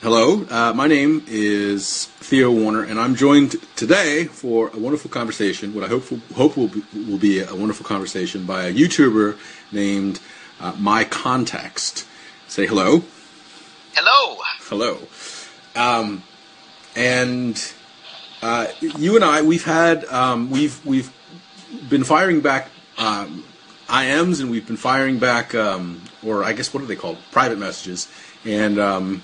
Hello, my name is Theowarner, and I'm joined today for a wonderful conversation, what I hope will be a wonderful conversation by a YouTuber named Mycontext. Say hello. Hello. Hello. And you and I, we've been firing back IMs, and we've been firing back, or I guess what are they called? Private messages, and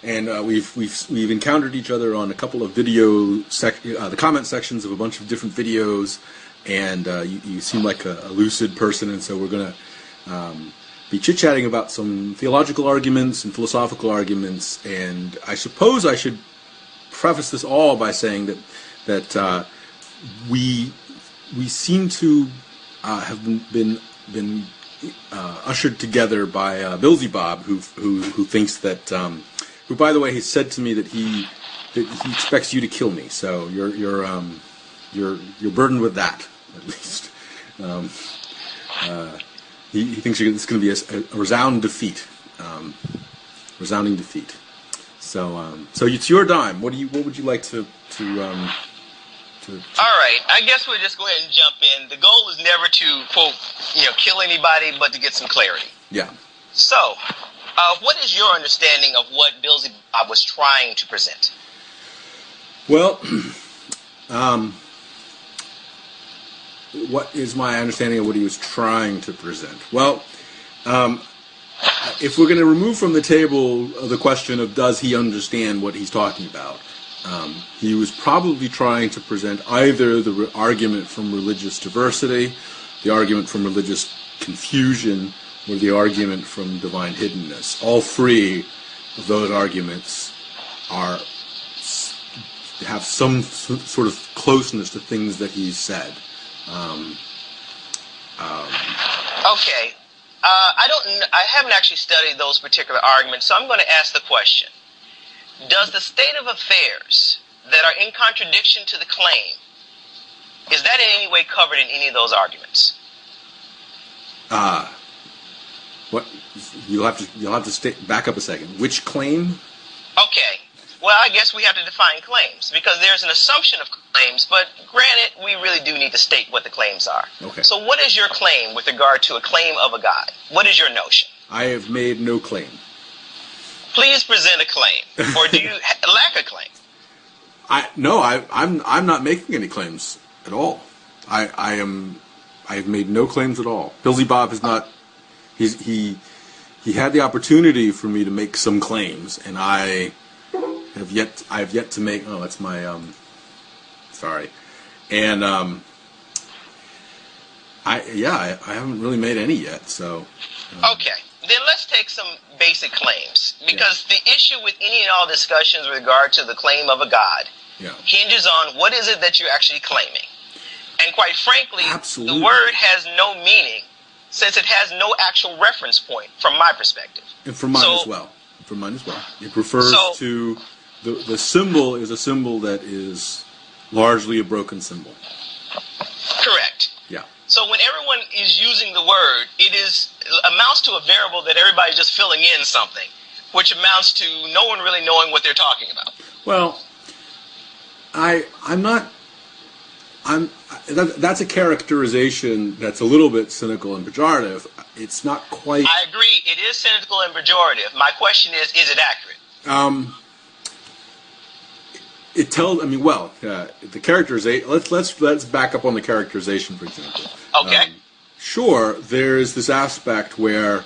we've encountered each other on a couple of the comment sections of a bunch of different videos, and you seem like a lucid person, and so we're going to be chit-chatting about some theological arguments and philosophical arguments, and I suppose I should preface this all by saying that we seem to have been ushered together by Beelzebub, who thinks that. Who, by the way, has said to me that he expects you to kill me. So you're burdened with that, at least. He thinks it's going to be a resounding defeat. Resounding defeat. So it's your dime. What would you like to All right, I guess we'll just go ahead and jump in. The goal is never to quote, kill anybody, but to get some clarity. Yeah. So, what is your understanding of what Beelzebub was trying to present? Well, what is my understanding of what he was trying to present? Well, if we're going to remove from the table the question of does he understand what he's talking about, he was probably trying to present either the argument from religious diversity, the argument from religious confusion, or the argument from divine hiddenness. All three of those arguments have some sort of closeness to things that he's said. Okay. I haven't actually studied those particular arguments, so I'm going to ask the question. Does the state of affairs that are in contradiction to the claim, is that in any way covered in any of those arguments? What you'll have to back up a second. Which claim? Okay. Well, I guess we have to define claims because there's an assumption of claims, but granted, we really do need to state what the claims are. Okay. So what is your claim with regard to a claim of a God? What is your notion? I have made no claim. Please present a claim, or do you lack a claim? I'm not making any claims at all. I have made no claims at all. Beelzebub has not. He had the opportunity for me to make some claims, and I have yet to make. Oh, that's my sorry, and I haven't really made any yet. So okay, then let's take some basic claims because the issue with any and all discussions with regard to the claim of a God hinges on what is it that you're actually claiming, and quite frankly, absolutely, the word has no meaning. Since it has no actual reference point from my perspective. And from mine as well. From mine as well. It refers to the symbol is a symbol that is largely a broken symbol. Correct. Yeah. So when everyone is using the word, it amounts to a variable that everybody's just filling in something, which amounts to no one really knowing what they're talking about. Well, that's a characterization that's a little bit cynical and pejorative. It's not quite. I agree. It is cynical and pejorative. My question is it accurate? It tells. I mean, well, the characterization. Let's back up on the characterization, for example. Okay. Sure, there is this aspect where,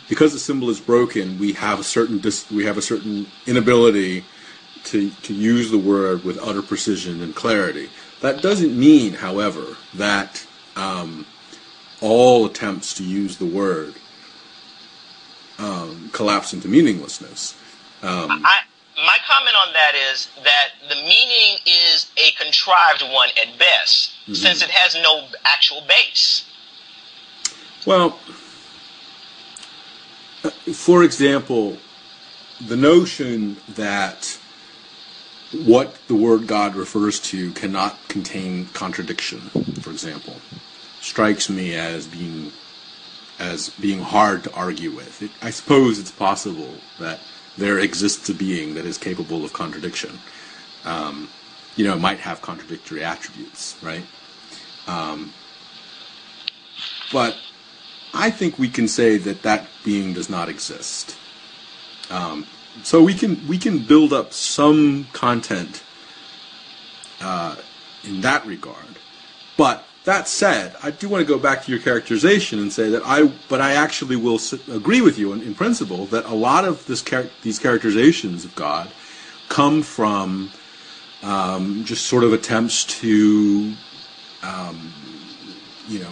because the symbol is broken, we have a certain inability to use the word with utter precision and clarity. That doesn't mean, however, that all attempts to use the word collapse into meaninglessness. My comment on that is that the meaning is a contrived one at best, since it has no actual base. Well, for example, the notion that what the word God refers to cannot contain contradiction, for example, strikes me as being hard to argue with. I suppose it's possible that there exists a being that is capable of contradiction. Might have contradictory attributes, right? But I think we can say that being does not exist. So we can build up some content in that regard. But that said, I do want to go back to your characterization and say that I actually will agree with you in principle that a lot of these characterizations of God come from just sort of attempts to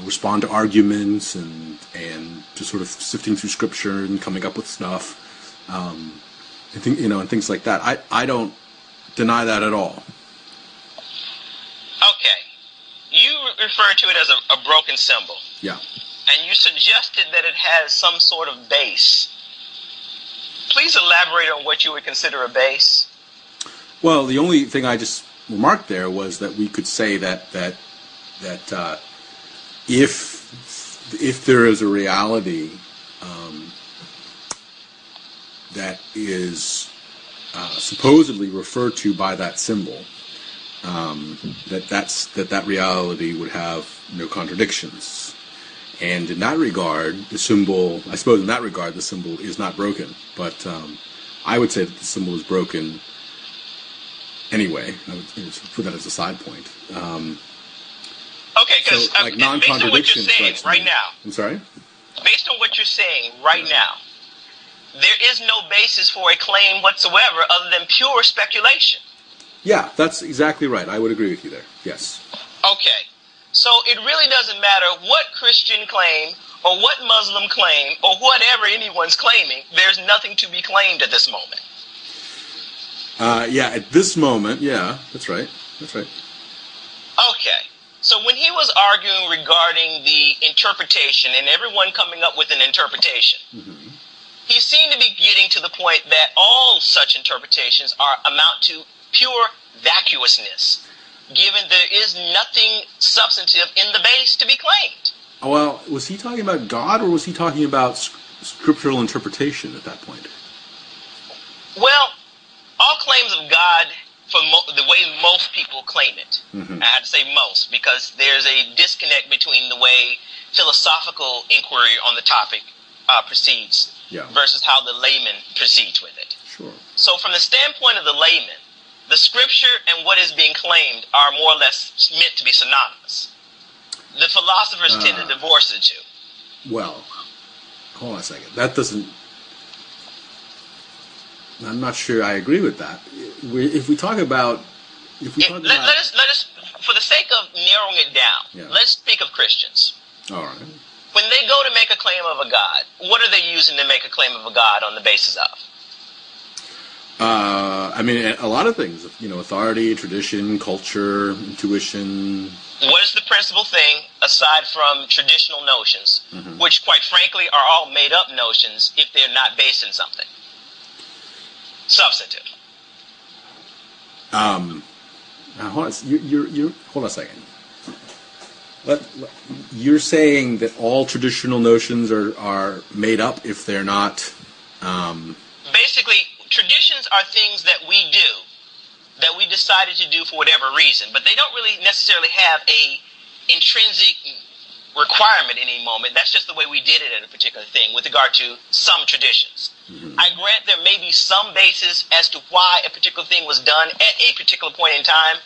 respond to arguments and just sort of sifting through scripture and coming up with stuff, and things like that. I don't deny that at all. Okay. You refer to it as a broken symbol. Yeah. And you suggested that it has some sort of base. Please elaborate on what you would consider a base. Well, the only thing I just remarked there was that we could say that if there is a reality that is supposedly referred to by that symbol, that reality would have no contradictions, and in that regard, the symbol is not broken. But I would say that the symbol is broken anyway. I would put that as a side point. Okay, because based on what you're saying right now, I'm sorry? Based on what you're saying right now, there is no basis for a claim whatsoever other than pure speculation. Yeah, that's exactly right. I would agree with you there. Yes. Okay. So it really doesn't matter what Christian claim or what Muslim claim or whatever anyone's claiming. There's nothing to be claimed at this moment. At this moment, yeah, that's right. That's right. Okay. So when he was arguing regarding the interpretation and everyone coming up with an interpretation, he seemed to be getting to the point that all such interpretations amount to pure vacuousness, given there is nothing substantive in the base to be claimed. Well, was he talking about God, or was he talking about scriptural interpretation at that point? Well, all claims of God, for the way most people claim it, I had to say most, because there's a disconnect between the way philosophical inquiry on the topic proceeds versus how the layman proceeds with it. Sure. So from the standpoint of the layman, the scripture and what is being claimed are more or less meant to be synonymous. The philosophers tend to divorce the two. Well, hold on a second. That doesn't... I'm not sure I agree with that. If we talk about... Let us, for the sake of narrowing it down, let's speak of Christians. All right. When they go to make a claim of a God, what are they using to make a claim of a God on the basis of? A lot of things. Authority, tradition, culture, intuition. What is the principal thing, aside from traditional notions, which, quite frankly, are all made-up notions if they're not based in something substantive? Hold on. Hold on a second. You're saying that all traditional notions are made up if they're not... Basically, traditions are things that we do, that we decided to do for whatever reason, but they don't really necessarily have a intrinsic requirement in any moment. That's just the way we did it at a particular thing with regard to some traditions. I grant there may be some basis as to why a particular thing was done at a particular point in time,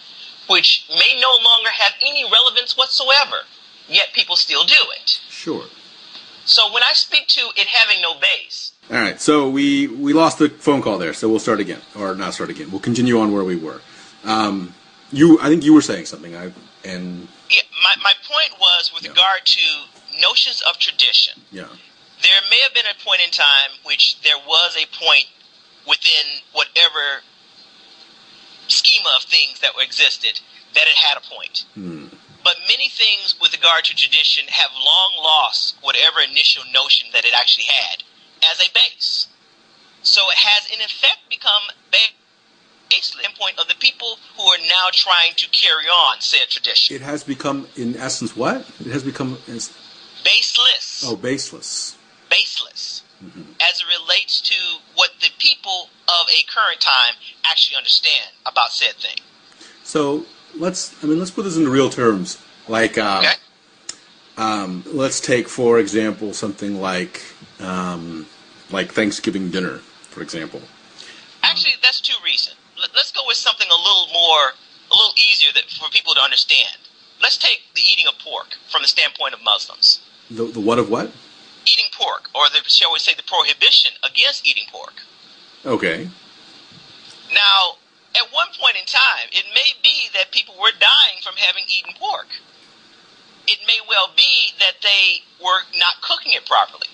which may no longer have any relevance whatsoever, yet people still do it. Sure. So when I speak to it having no base... All right, so we lost the phone call there, so we'll start again. Or not start again. We'll continue on where we were. I think you were saying something. My point was with regard to notions of tradition. Yeah. There may have been a point in time which there was a point within whatever schema of things that existed that it had a point. But many things with regard to tradition have long lost whatever initial notion that it actually had as a base. So it has in effect become baseless point of the people who are now trying to carry on said tradition. It has become, in essence, what? It has become... baseless. Oh, baseless. Baseless. As it relates to what the people of a current time actually understand about said thing. So let's put this into real terms. Like, Okay? let's take, for example, something like Thanksgiving dinner, for example. Actually, that's too recent. Let's go with something a little easier for people to understand. Let's take the eating of pork from the standpoint of Muslims. The what of what? Eating pork, or shall we say the prohibition against eating pork. Okay. Now, at one point in time, it may be that people were dying from having eaten pork. It may well be that they were not cooking it properly.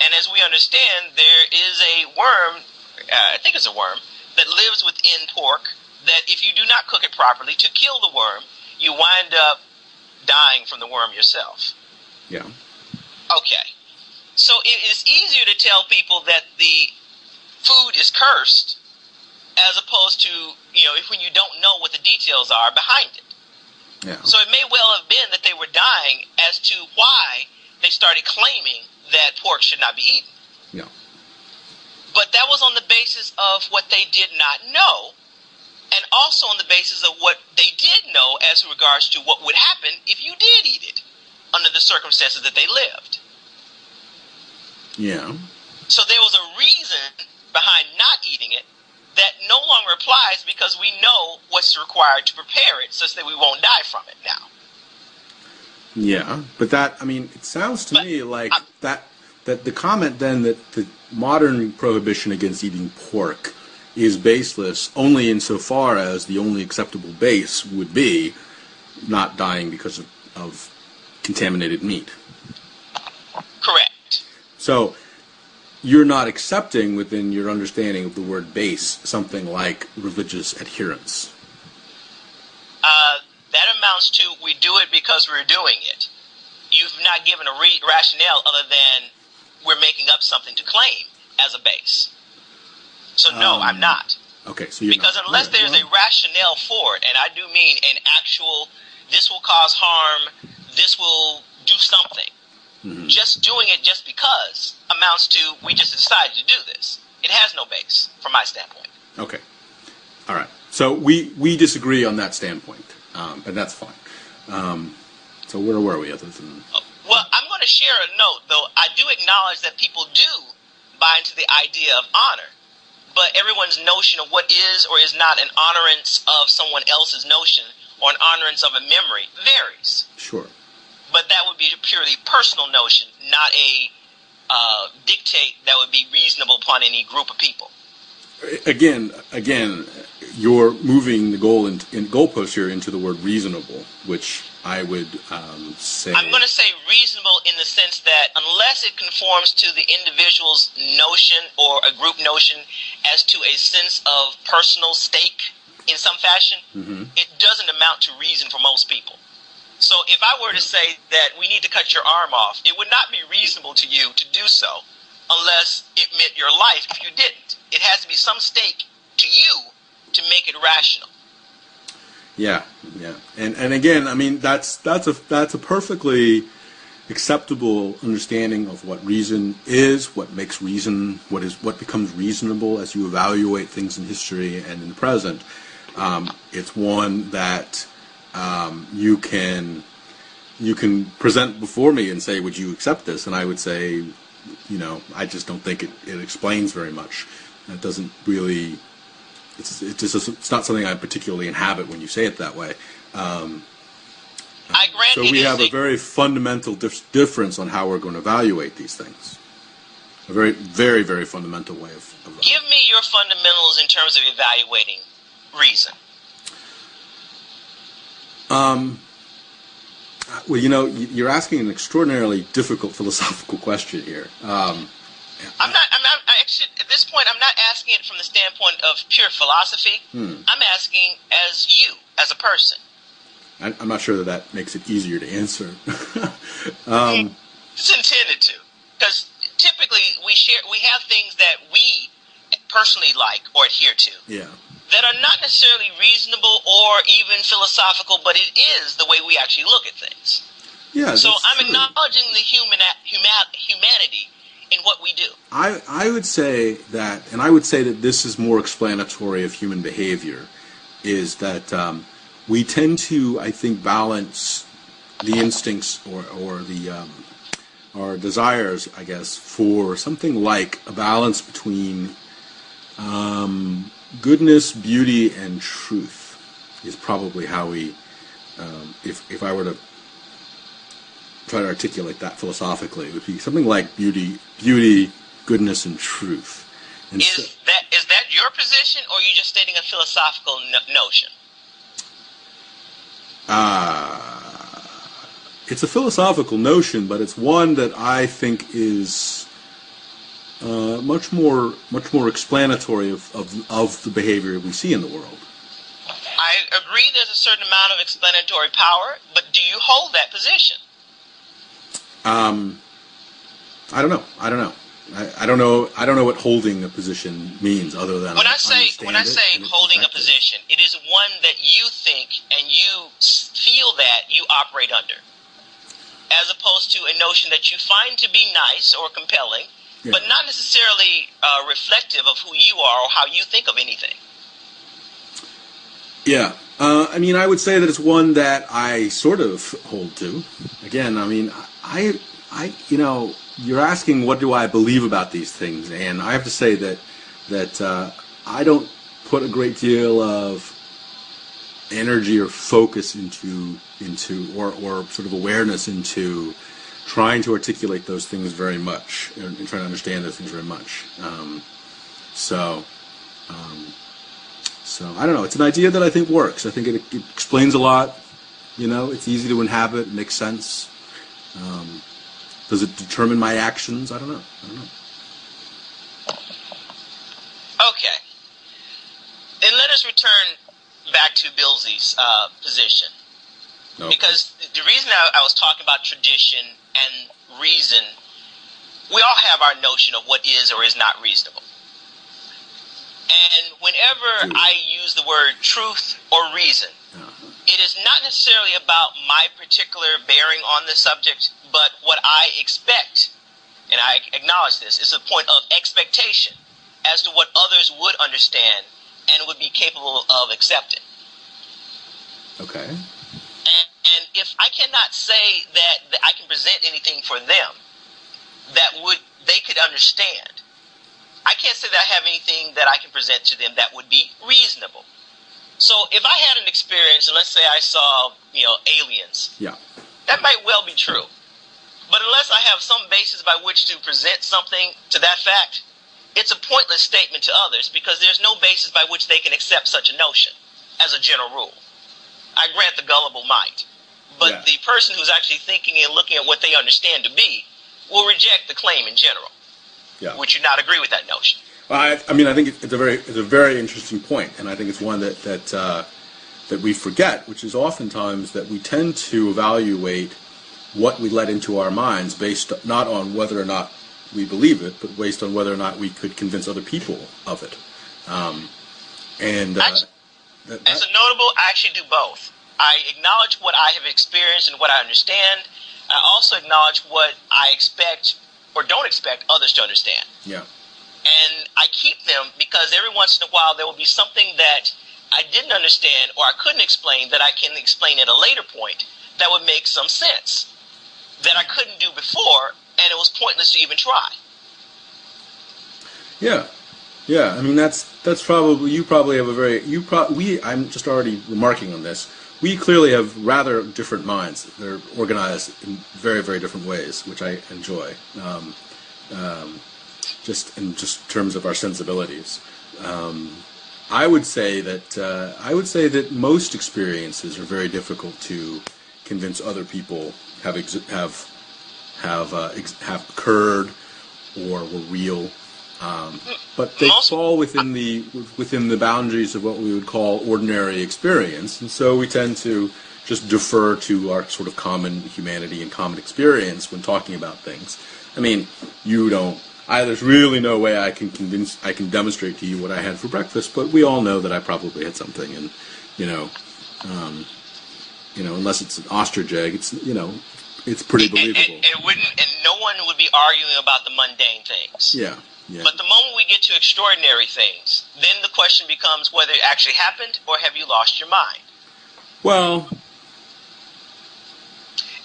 And as we understand, there is a worm, I think it's a worm, that lives within pork that if you do not cook it properly to kill the worm, you wind up dying from the worm yourself. Yeah. Okay. So it is easier to tell people that the food is cursed as opposed to, when you don't know what the details are behind it. Yeah. So it may well have been that they were dying as to why they started claiming that pork should not be eaten. Yeah. But that was on the basis of what they did not know, and also on the basis of what they did know as regards to what would happen if you did eat it under the circumstances that they lived. Yeah. So there was a reason behind not eating it that no longer applies because we know what's required to prepare it such that we won't die from it now. Yeah, but it sounds to me like that the comment then that the modern prohibition against eating pork is baseless only insofar as the only acceptable base would be not dying because of contaminated meat. Correct. So you're not accepting within your understanding of the word base something like religious adherence. That amounts to we do it because we're doing it. You've not given a rationale other than we're making up something to claim as a base. So no, I'm not. Okay, so you're because not. Unless there's a rationale for it, and I do mean an actual, this will cause harm, this will do something. Mm-hmm. Just doing it just because amounts to we just decided to do this. It has no base from my standpoint. Okay. All right. So we disagree on that standpoint, and that's fine. So where were we other than... Well, I'm going to share a note, though. I do acknowledge that people do buy into the idea of honor, but everyone's notion of what is or is not an honorance of someone else's notion or an honorance of a memory varies. Sure. But that would be a purely personal notion, not a dictate that would be reasonable upon any group of people. Again, you're moving the goalpost here into the word reasonable, which I would say... I'm going to say reasonable in the sense that unless it conforms to the individual's notion or a group notion as to a sense of personal stake in some fashion, mm-hmm. It doesn't amount to reason for most people. So if I were to say that we need to cut your arm off, it would not be reasonable to you to do so unless it meant your life if you didn't. It has to be some stake to you to make it rational. Yeah. And again, that's a perfectly acceptable understanding of what reason is, what makes reason, what becomes reasonable as you evaluate things in history and in the present. It's one that you can present before me and say, would you accept this? And I would say, I just don't think it explains very much. It doesn't really, it's not something I particularly inhabit when you say it that way. So we have a very fundamental difference on how we're going to evaluate these things. A very, very, very fundamental way of Give me your fundamentals in terms of evaluating reason. Well, you're asking an extraordinarily difficult philosophical question here. I'm actually, at this point, I'm not asking it from the standpoint of pure philosophy. I'm asking as you, as a person. I'm not sure that makes it easier to answer. It's intended to. Because typically we have things that we personally like or adhere to. Yeah. That are not necessarily reasonable or even philosophical, but it is the way we actually look at things. Yeah. So I'm acknowledging the humanity in what we do? I would say that, and I would say that this is more explanatory of human behavior, is that we tend to, I think, balance the instincts or the our desires, I guess, for something like a balance between goodness, beauty, and truth is probably how we, if I were to try to articulate that philosophically, it would be something like beauty, goodness, and truth. And is that your position, or are you just stating a philosophical notion? It's a philosophical notion, but it's one that I think is much more explanatory of the behavior we see in the world. I agree there's a certain amount of explanatory power, but do you hold that position? I don't know. I don't know what holding a position means, other than when I say holding a position, it is one that you think and you feel that you operate under, as opposed to a notion that you find to be nice or compelling, yeah, but not necessarily reflective of who you are or how you think of anything. Yeah. I mean, I would say that it's one that I sort of hold to. Again, I mean, you're asking what do I believe about these things, and I have to say that I don't put a great deal of energy or focus into or sort of awareness into trying to articulate those things very much and trying to understand those things very much. So I don't know. It's an idea that I think works. I think it explains a lot. It's easy to inhabit. It makes sense. Does it determine my actions? I don't know. Okay. Then let us return back to Billsy's position. Okay. Because the reason I was talking about tradition and reason, we all have our notion of what is or is not reasonable. And whenever I use the word truth or reason, it is not necessarily about my particular bearing on the subject, but what I expect, and I acknowledge this, is a point of expectation as to what others would understand and would be capable of accepting. Okay. And if I cannot say that I can present anything for them that they could understand, I can't say that I have anything that I can present to them that would be reasonable. So if I had an experience, and let's say I saw, aliens, yeah, that might well be true. But unless I have some basis by which to present something to that fact, it's a pointless statement to others because there's no basis by which they can accept such a notion as a general rule. I grant the gullible might. But the person who's actually thinking and looking at what they understand to be will reject the claim in general. Yeah. Would you not agree with that notion? Well, I think it's a very interesting point, and I think it's one that we forget, which is oftentimes that we tend to evaluate what we let into our minds based not on whether or not we believe it, but based on whether or not we could convince other people of it. As a notable, I actually do both. I acknowledge what I have experienced and what I understand. I also acknowledge what I expect or don't expect others to understand. Yeah. And I keep them because every once in a while there will be something that I didn't understand or I couldn't explain that I can explain at a later point that would make some sense that I couldn't do before, and it was pointless to even try. Yeah. Yeah, I mean that's probably you probably have a very I'm just already remarking on this. We clearly have rather different minds. They're organized in very, very different ways, which I enjoy. Just in terms of our sensibilities, I would say that most experiences are very difficult to convince other people have occurred or were real. But they fall within the boundaries of what we would call ordinary experience, and so we tend to just defer to our sort of common humanity and common experience when talking about things. I mean, there's really no way I can demonstrate to you what I had for breakfast, but we all know that I probably had something, and unless it's an ostrich egg, it's pretty believable. It wouldn't, and no one would be arguing about the mundane things. Yeah. Yeah. But the moment we get to extraordinary things, then the question becomes whether it actually happened or have you lost your mind. Well,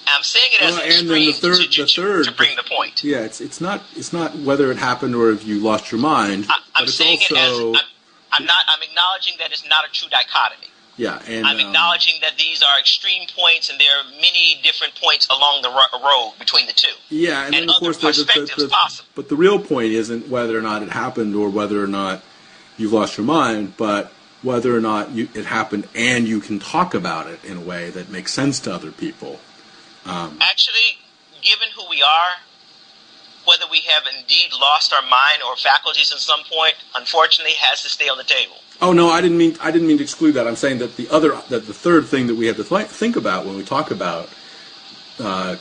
I'm saying it as an extreme to bring the point. Yeah, it's not whether it happened or if you lost your mind. I'm saying also, it as I'm acknowledging that it's not a true dichotomy. Yeah, and I'm acknowledging that these are extreme points, and there are many different points along the road between the two. Yeah, and then of course perspectives possible. But the real point isn't whether or not it happened or whether or not you've lost your mind, but whether or not it happened and you can talk about it in a way that makes sense to other people. Actually, given who we are, whether we have indeed lost our mind or faculties at some point, unfortunately, has to stay on the table. Oh no, I didn't mean to exclude that. I'm saying that the third thing that we have to think about when we talk about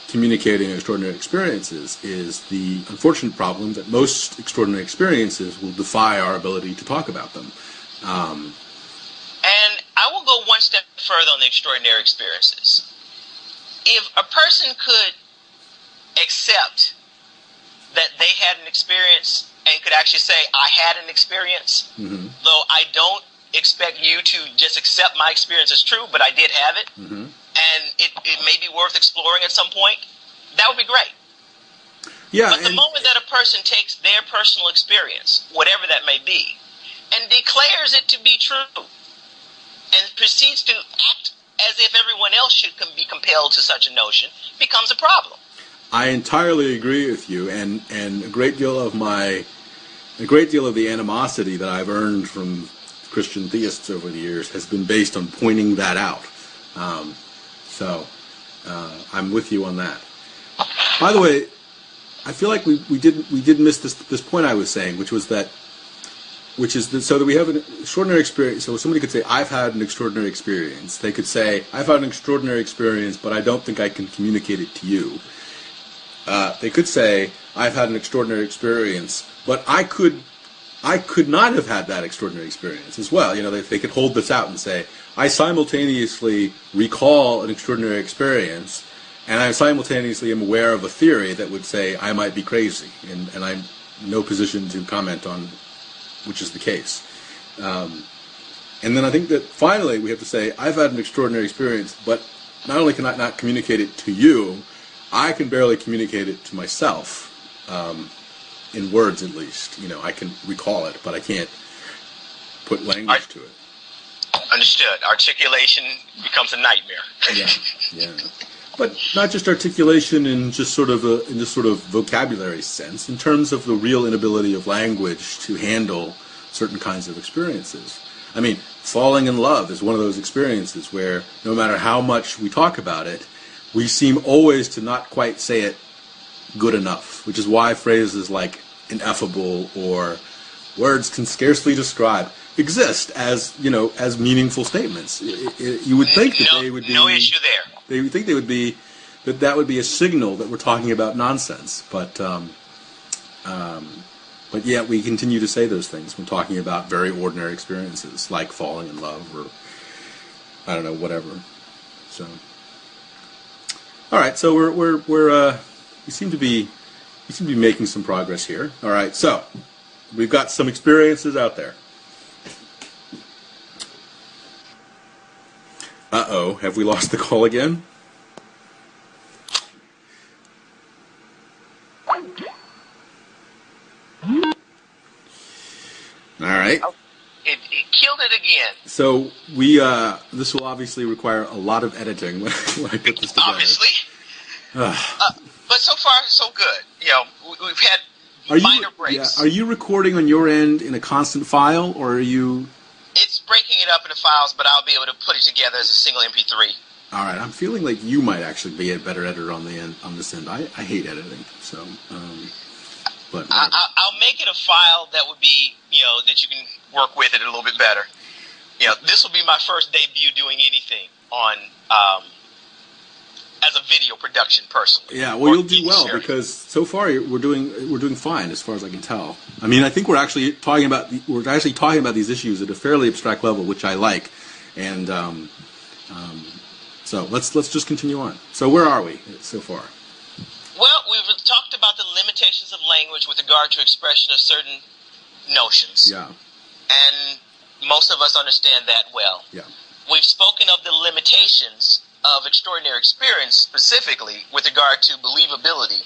communicating extraordinary experiences is the unfortunate problem that most extraordinary experiences will defy our ability to talk about them. And I will go one step further on the extraordinary experiences. If a person could accept that they had an experience and could actually say, I had an experience, though I don't expect you to just accept my experience as true, but I did have it, and it may be worth exploring at some point, that would be great. Yeah, but the moment that a person takes their personal experience, whatever that may be, and declares it to be true, and proceeds to act as if everyone else should be compelled to such a notion, becomes a problem. I entirely agree with you, and a great deal of the animosity that I've earned from Christian theists over the years has been based on pointing that out. So I'm with you on that. By the way, I feel like we did miss this point I was saying, which is that so that we have an extraordinary experience. So somebody could say, I've had an extraordinary experience. They could say, I've had an extraordinary experience, but I don't think I can communicate it to you. They could say, I've had an extraordinary experience, but I could not have had that extraordinary experience as well. You know, they could hold this out and say, I simultaneously recall an extraordinary experience, and I simultaneously am aware of a theory that would say I might be crazy, and I'm in no position to comment on which is the case. And then I think that finally we have to say, I've had an extraordinary experience, but not only can I not communicate it to you, I can barely communicate it to myself, in words at least. You know, I can recall it, but I can't put language to it. Understood. Articulation becomes a nightmare. Yeah. But not just articulation in just sort of vocabulary sense, in terms of the real inability of language to handle certain kinds of experiences. I mean, falling in love is one of those experiences where no matter how much we talk about it, we seem always to not quite say it good enough, which is why phrases like ineffable or words can scarcely describe exist as, you know, as meaningful statements. You would think that they would be... No issue there. They would think that would be a signal that we're talking about nonsense, but yet we continue to say those things when talking about very ordinary experiences like falling in love or I don't know, whatever. So, all right, so we seem to be making some progress here. All right, so we've got some experiences out there. Uh-oh, have we lost the call again? All right. Oh, it killed it again. So this will obviously require a lot of editing when I put this together. Obviously. But so far, so good. You know, we've had minor breaks. Yeah, are you recording on your end in a constant file, or are you... It's breaking it up into files, but I'll be able to put it together as a single MP3. All right, I'm feeling like you might actually be a better editor on this end. I hate editing, so. But I'll make it a file that would be, you know, that you can work with it a little bit better. You know, this will be my first debut doing anything on as a video production, personally. Yeah, well, you'll do well because so far we're doing fine as far as I can tell. I mean, I think we're actually talking about these issues at a fairly abstract level, which I like, and so let's just continue on. So where are we so far? Well, we've talked about the limitations of language with regard to expression of certain notions. Yeah. And most of us understand that well. Yeah. We've spoken of the limitations of extraordinary experience specifically with regard to believability,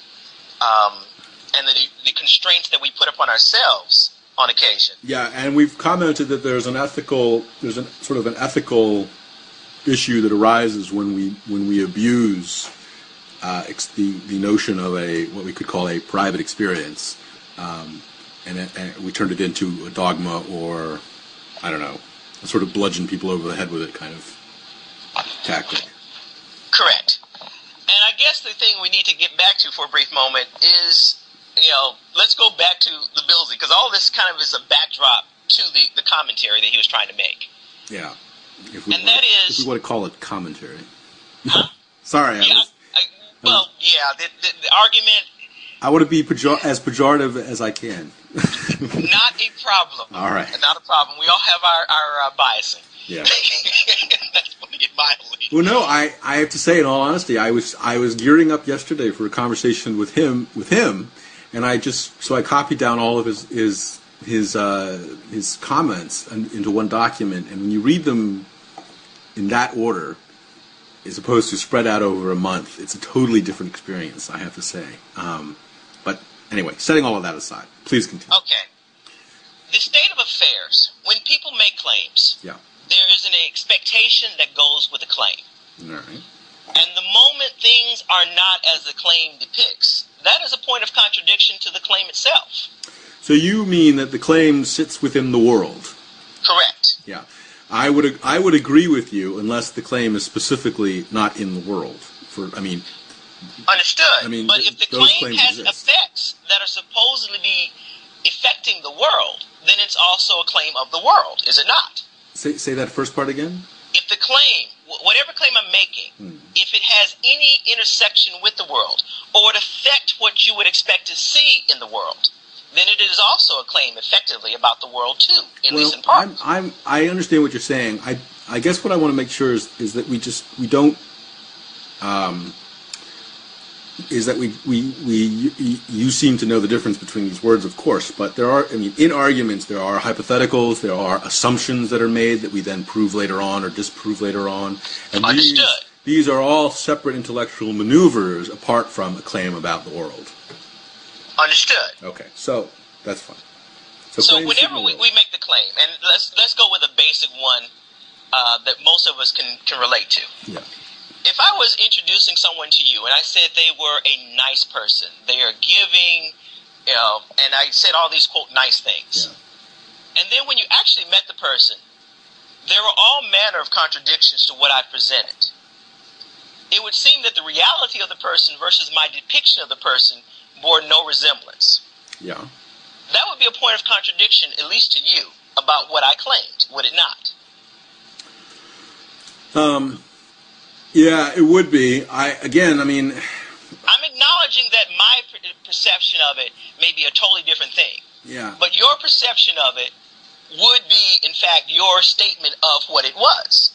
and the constraints that we put upon ourselves on occasion. Yeah, and we've commented that there's an ethical issue that arises when we abuse the notion of what we could call a private experience, and we turned it into a dogma, or I don't know, a sort of bludgeon people over the head with it kind of tactic. Correct. And I guess the thing we need to get back to for a brief moment is, let's go back to the Billsy, because all this kind of is a backdrop to the commentary that he was trying to make. Yeah. If we want to call it commentary. Huh? Sorry. Yeah, the argument... I want to be as pejorative as I can. Not a problem. All right. Not a problem. We all have our biasing. Yeah. That's putting it mildly. Well, no, I have to say, in all honesty, I was gearing up yesterday for a conversation with him, and I copied down all of his comments into one document, and when you read them in that order, as opposed to spread out over a month, it's a totally different experience, I have to say. But anyway, setting all of that aside, please continue. Okay. The state of affairs, when people make claims, yeah, there is an expectation that goes with the claim. All right. And the moment things are not as the claim depicts, that is a point of contradiction to the claim itself. So you mean that the claim sits within the world? Correct. Yeah. I would agree with you unless the claim is specifically not in the world. Understood. But if the claim has exist. effects that are supposedly affecting the world, then it's also a claim of the world, is it not? Say that first part again? If the claim, whatever claim I'm making, if it has any intersection with the world, or would affect what you would expect to see in the world, then it is also a claim effectively about the world too, at least in part. I understand what you're saying. I guess what I want to make sure is that you seem to know the difference between these words, of course, but in arguments there are hypotheticals, there are assumptions that are made that we then prove later on or disprove later on. And Understood. These are all separate intellectual maneuvers apart from a claim about the world. Understood. Okay, so that's fine. So whenever we make the claim, and let's go with a basic one that most of us can relate to. Yeah. If I was introducing someone to you and I said they were a nice person, they are giving, and I said all these, quote, nice things. Yeah. And then when you actually met the person, there were all manner of contradictions to what I presented. It would seem that the reality of the person versus my depiction of the person bore no resemblance. Yeah. That would be a point of contradiction, at least to you, about what I claimed, would it not? Yeah, it would be. I'm acknowledging that my perception of it may be a totally different thing. Yeah. But your perception of it would be, in fact, your statement of what it was.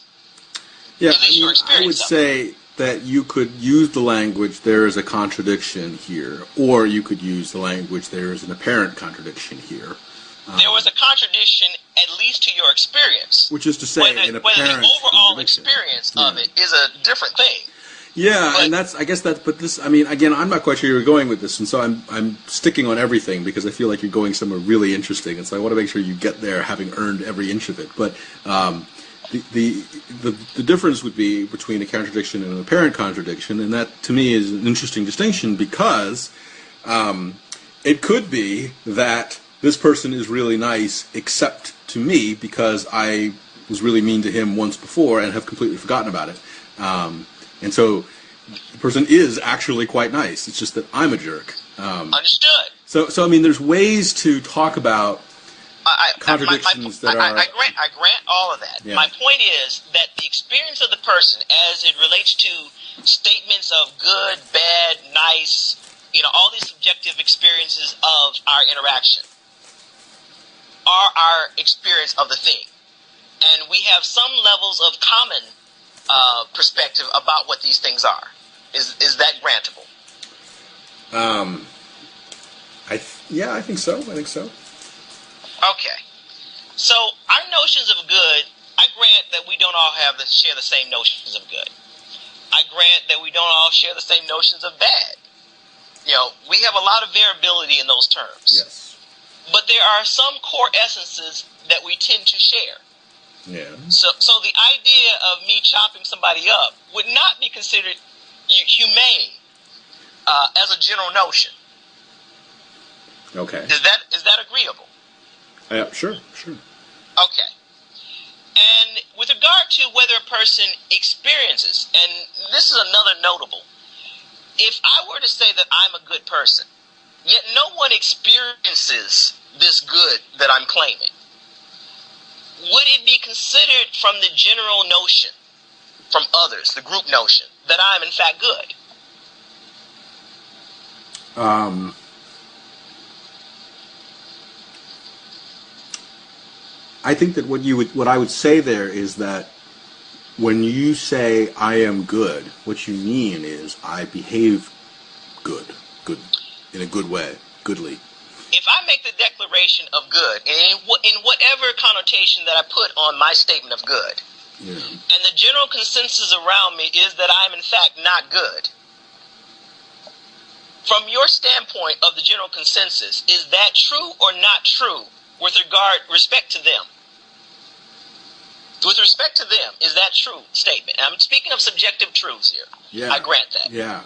Yeah, at least your experience I would say that you could use the language, there is a contradiction here, or you could use the language, there is an apparent contradiction here. There was a contradiction, at least to your experience. Which is to say, an apparent whether the overall experience of it is a different thing. Yeah, again, I'm not quite sure you're going with this, and so I'm sticking on everything because I feel like you're going somewhere really interesting, and so I want to make sure you get there having earned every inch of it. But the difference would be between a contradiction and an apparent contradiction, and that to me is an interesting distinction because it could be that this person is really nice except to me because I was really mean to him once before and have completely forgotten about it. And so the person is actually quite nice. It's just that I'm a jerk. Understood. So there's ways to talk about contradictions that are... I grant all of that. Yeah. My point is that the experience of the person as it relates to statements of good, bad, nice, all these subjective experiences of our interaction are our experience of the thing. And we have some levels of common perspective about what these things are. Is that grantable? I think so. I think so. Okay. So our notions of good, I grant that we don't all share the same notions of good. I grant that we don't all share the same notions of bad. We have a lot of variability in those terms. Yes. But there are some core essences that we tend to share. Yeah. So the idea of me chopping somebody up would not be considered humane as a general notion. Okay. Is that agreeable? Sure. Okay. And with regard to whether a person experiences, and this is another notable, if I were to say that I'm a good person, yet no one experiences this good that I'm claiming, would it be considered from the general notion, from others, the group notion, that I'm in fact good? I think that what I would say there is that when you say I am good, what you mean is I behave good in a good way, goodly. If I make the declaration of good, in whatever connotation that I put on my statement of good, Yeah. and the general consensus around me is that I am in fact not good, from your standpoint of the general consensus, is that true or not true with respect to them? With respect to them, is that true statement? And I'm speaking of subjective truths here. Yeah. I grant that. Yeah.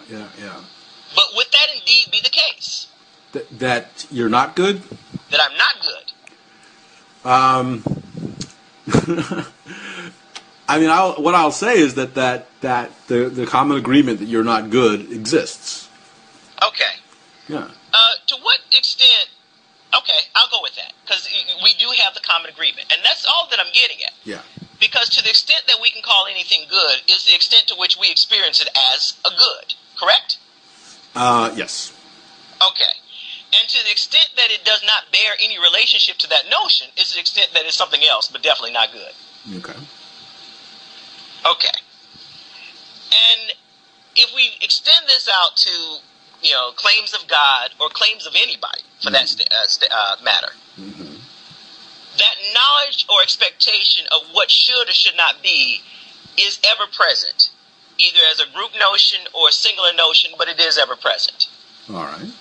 But would that indeed be the case? That you're not good? That I'm not good? I mean, what I'll say is that the common agreement that you're not good exists. Okay. Yeah. To what extent? Okay, I'll go with that because we do have the common agreement, and that's all that I'm getting at. Yeah. Because to the extent that we can call anything good is the extent to which we experience it as a good. Correct? Yes. Okay. And to the extent that it does not bear any relationship to that notion is the extent that it's something else, but definitely not good. Okay. Okay. And if we extend this out to, claims of God or claims of anybody, for that matter, that knowledge or expectation of what should or should not be is ever present, either as a group notion or a singular notion, but it is ever present. All right.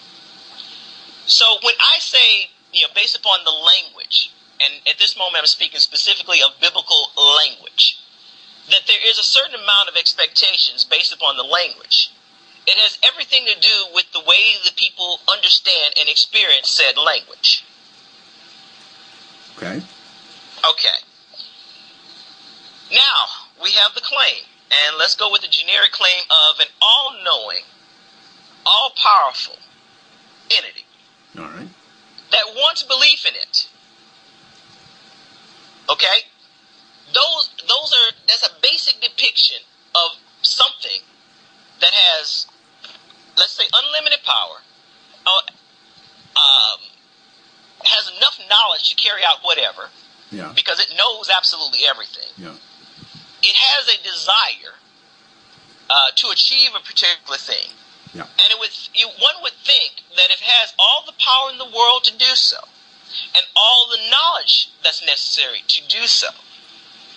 So when I say, based upon the language, and at this moment I'm speaking specifically of biblical language, that there is a certain amount of expectations based upon the language, it has everything to do with the way the people understand and experience said language. Okay. Okay. Now, we have the claim, and let's go with the generic claim of an all-knowing, all-powerful entity. All right. That wants belief in it. Okay? That's a basic depiction of something that has, let's say, unlimited power, has enough knowledge to carry out whatever, because it knows absolutely everything. Yeah. It has a desire to achieve a particular thing. Yeah. And one would think that if it has all the power in the world to do so, and all the knowledge that's necessary to do so,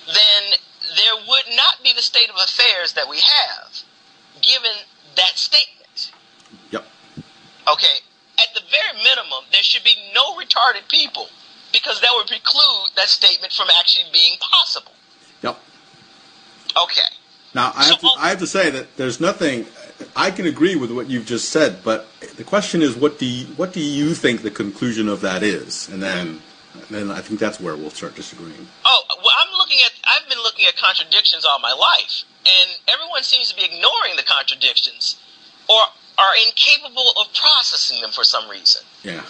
then there would not be the state of affairs that we have, given that statement. Yep. Okay, at the very minimum, there should be no retarded people, because that would preclude that statement from actually being possible. Yep. Okay. Now, I have to say that there's nothing. I can agree with what you've just said, but the question is, what do you think the conclusion of that is? And then I think that's where we'll start disagreeing. Oh, well, I've been looking at contradictions all my life, and everyone seems to be ignoring the contradictions, or are incapable of processing them for some reason. Yeah.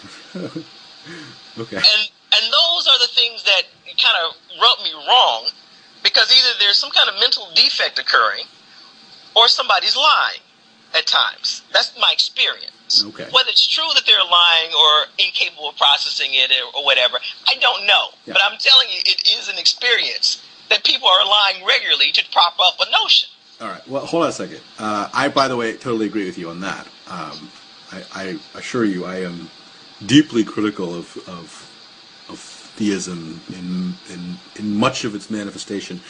Okay. And those are the things that kind of rub me wrong, because either there's some kind of mental defect occurring, or somebody's lying at times. That's my experience. Okay. Whether it's true that they're lying or incapable of processing it or whatever, I don't know. Yeah. But I'm telling you, it is an experience that people are lying regularly to prop up a notion. All right. Well, hold on a second. I, by the way, totally agree with you on that. I assure you, I am deeply critical of theism in much of its manifestation.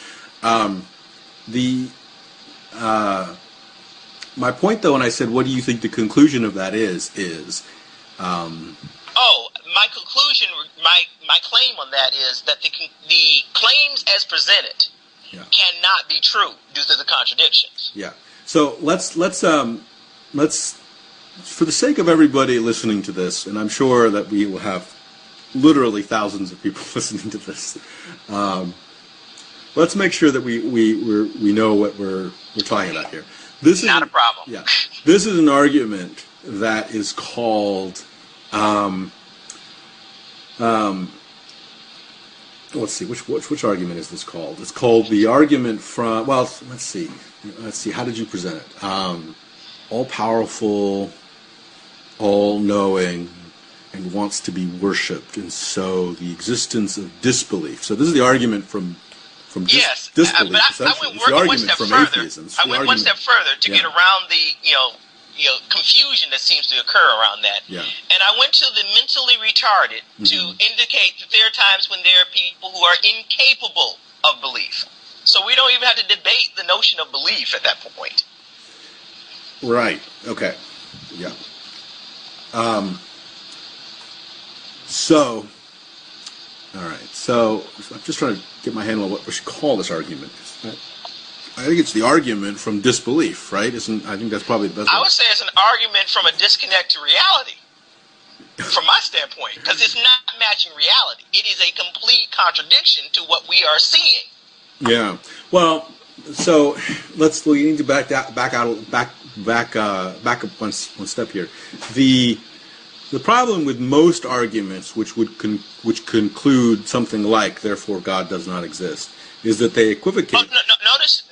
My point, though, when I said, "What do you think the conclusion of that is?" My conclusion, my claim on that is that the claims as presented cannot be true due to the contradictions. Yeah. So let's for the sake of everybody listening to this, and I'm sure that we will have literally thousands of people listening to this. Let's make sure that we know what we're talking about here. This is not a problem. Yeah. This is an argument that is called. Let's see, which argument is this called? It's called the argument from. Well, let's see. How did you present it? All powerful, all knowing, and wants to be worshipped, and so the existence of disbelief. So this is the argument from yes, disbelief. But I went one step further. I went one step further to get around the confusion that seems to occur around that. Yeah. And I went to the mentally retarded to indicate that there are times when there are people who are incapable of belief. So we don't even have to debate the notion of belief at that point. Right. Okay. Yeah. So, all right. So I'm just trying to get my handle on what we should call this argument. I think it's the argument from disbelief, right? I think that's probably the best. I would say it's an argument from a disconnect to reality, from my standpoint, because it's not matching reality. It is a complete contradiction to what we are seeing. Yeah. Well, so we need to back up one step here. The problem with most arguments, which conclude something like "therefore God does not exist," is that they equivocate. Oh,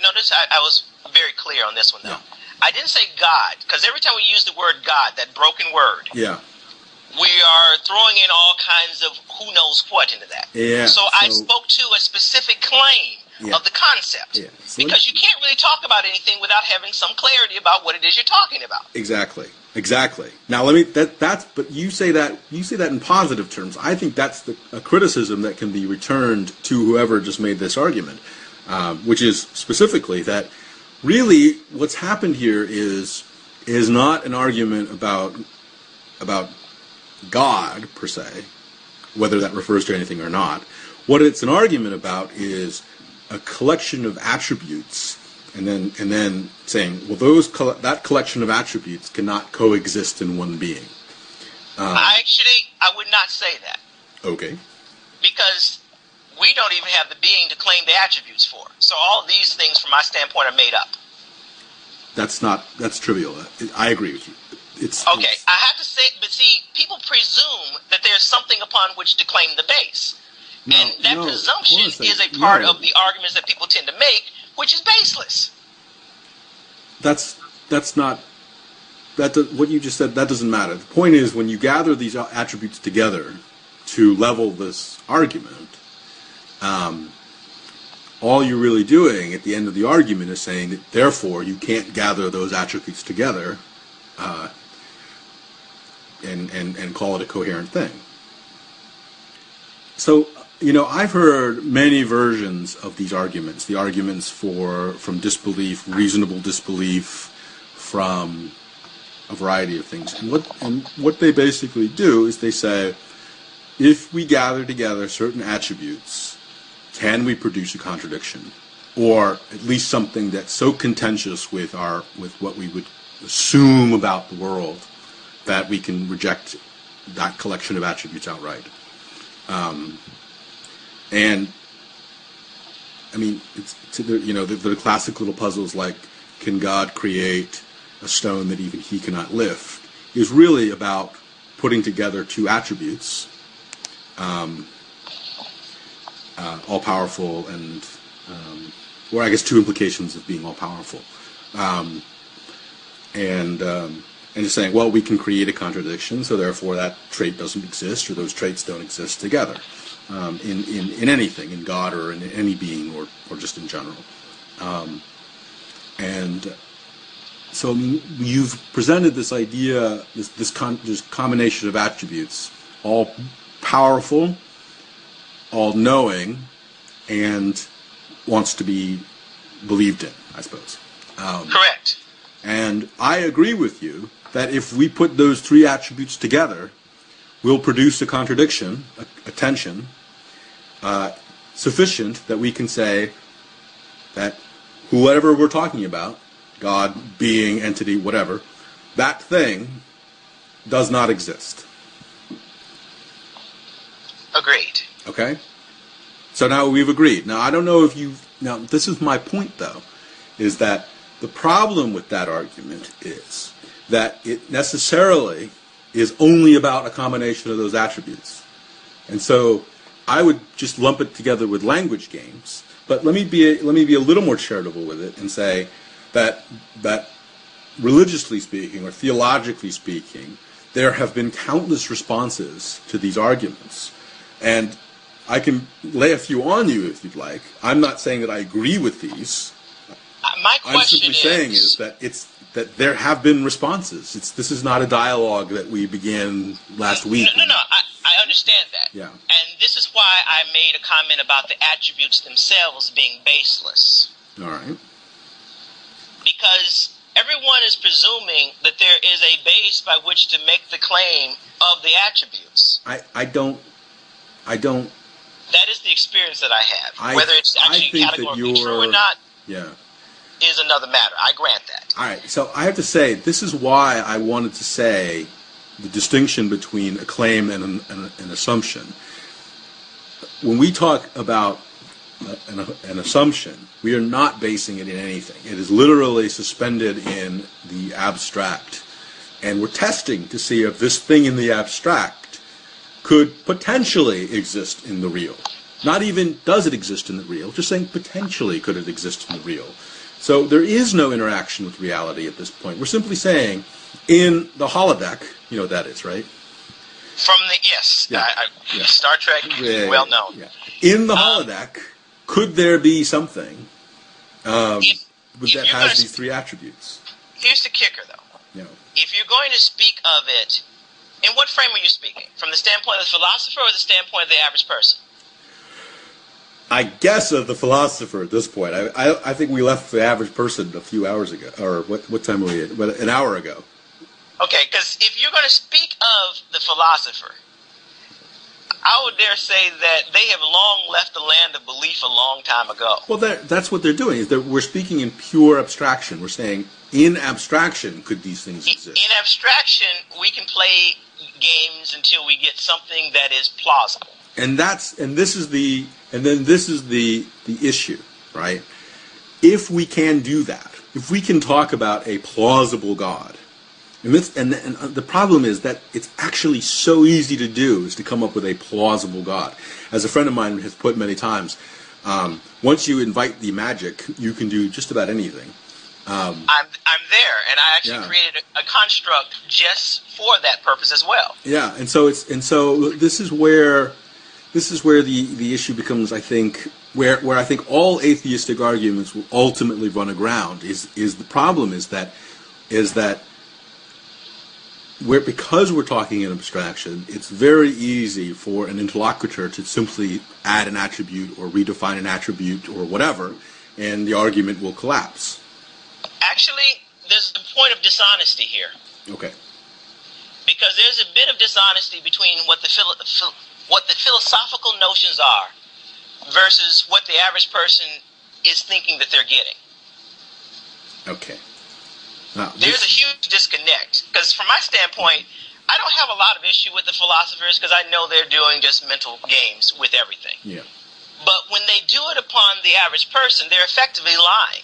notice I was very clear on this one, though. Yeah. I didn't say God, because every time we use the word God, that broken word, we are throwing in all kinds of who knows what into that. Yeah. So I spoke to a specific claim of the concept, because you can't really talk about anything without having some clarity about what it is you're talking about. Exactly. Now but you say that in positive terms. I think that's a criticism that can be returned to whoever just made this argument, which is specifically that really what's happened here is not an argument about God per se, whether that refers to anything or not. What it's an argument about is a collection of attributes. And then saying, well, that collection of attributes cannot coexist in one being. I would not say that. Okay. Because we don't even have the being to claim the attributes for. So all these things, from my standpoint, are made up. That's trivial. I agree with you. I have to say, but see, people presume that there's something upon which to claim the base. And that presumption is a part of the arguments that people tend to make, which is baseless. That's not what you just said. That doesn't matter. The point is, when you gather these attributes together to level this argument, all you're really doing at the end of the argument is saying that therefore you can't gather those attributes together and call it a coherent thing. So. I've heard many versions of these arguments. The arguments from disbelief, reasonable disbelief, from a variety of things. And what they basically do is they say, if we gather together certain attributes, can we produce a contradiction, or at least something that's so contentious with what we would assume about the world that we can reject that collection of attributes outright. And I mean, the classic little puzzles like, can God create a stone that even he cannot lift, is really about putting together two attributes, all-powerful and, or I guess two implications of being all-powerful. And just saying, well, we can create a contradiction, so therefore that trait doesn't exist, or those traits don't exist together. In anything, in God or in any being, or just in general. And So you've presented this idea, this combination of attributes, all powerful, all knowing, and wants to be believed in, I suppose. Correct. And I agree with you that if we put those three attributes together, we'll produce a contradiction, a tension, sufficient that we can say that whoever we're talking about, God, being, entity, whatever, that thing does not exist. Agreed. Okay? So now we've agreed. Now, I don't know if you've... Now, this is my point, though, is that the problem with that argument is that it necessarily is only about a combination of those attributes. And so I would just lump it together with language games. But let me be a little more charitable with it and say that religiously speaking or theologically speaking, there have been countless responses to these arguments. And I can lay a few on you if you'd like. I'm not saying that I agree with these. My question I'm simply saying is that there have been responses. This is not a dialogue that we began last week. No, I understand that. Yeah. And this is why I made a comment about the attributes themselves being baseless. All right. Because everyone is presuming that there is a base by which to make the claim of the attributes. I don't. That is the experience that I have. Whether it's actually categorically true or not is another matter. I grant that. All right. So I have to say, this is why I wanted to say the distinction between a claim and an assumption. When we talk about an assumption, we are not basing it in anything. It is literally suspended in the abstract. And we're testing to see if this thing in the abstract could potentially exist in the real. Not even does it exist in the real, just saying potentially could it exist in the real. So there is no interaction with reality at this point. We're simply saying in the holodeck, you know what that is, right? From the, yes, Yeah. Star Trek, well known. Yeah. In the holodeck, could there be something that has these three attributes? Here's the kicker, though. You know, If you're going to speak of it, in what frame are you speaking? From the standpoint of the philosopher or the standpoint of the average person? I guess of the philosopher at this point. I think we left the average person a few hours ago. Or what time were we at? An hour ago. Okay, because if you're going to speak of the philosopher, I would dare say that they have long left the land of belief a long time ago. Well, that's what they're doing. Is that we're speaking in pure abstraction. We're saying in abstraction could these things exist. In abstraction, we can play games until we get something that is plausible. And this is the issue, right? If we can do that, if we can talk about a plausible God, and the problem is that it's actually so easy to do is to come up with a plausible God. As a friend of mine has put many times, once you invite the magic, you can do just about anything. I'm there, and I actually created a construct just for that purpose as well. Yeah, and so this is where the issue becomes, I think, where I think all atheistic arguments will ultimately run aground. Is the problem is that because we're talking in abstraction, it's very easy for an interlocutor to simply add an attribute or redefine an attribute or whatever, and the argument will collapse. Actually, there's a point of dishonesty here. Okay. Because there's a bit of dishonesty between what the philosophical notions are versus what the average person is thinking that they're getting. Okay. There's a huge disconnect. Because from my standpoint, I don't have a lot of issue with the philosophers because I know they're doing just mental games with everything. Yeah. But when they do it upon the average person, they're effectively lying.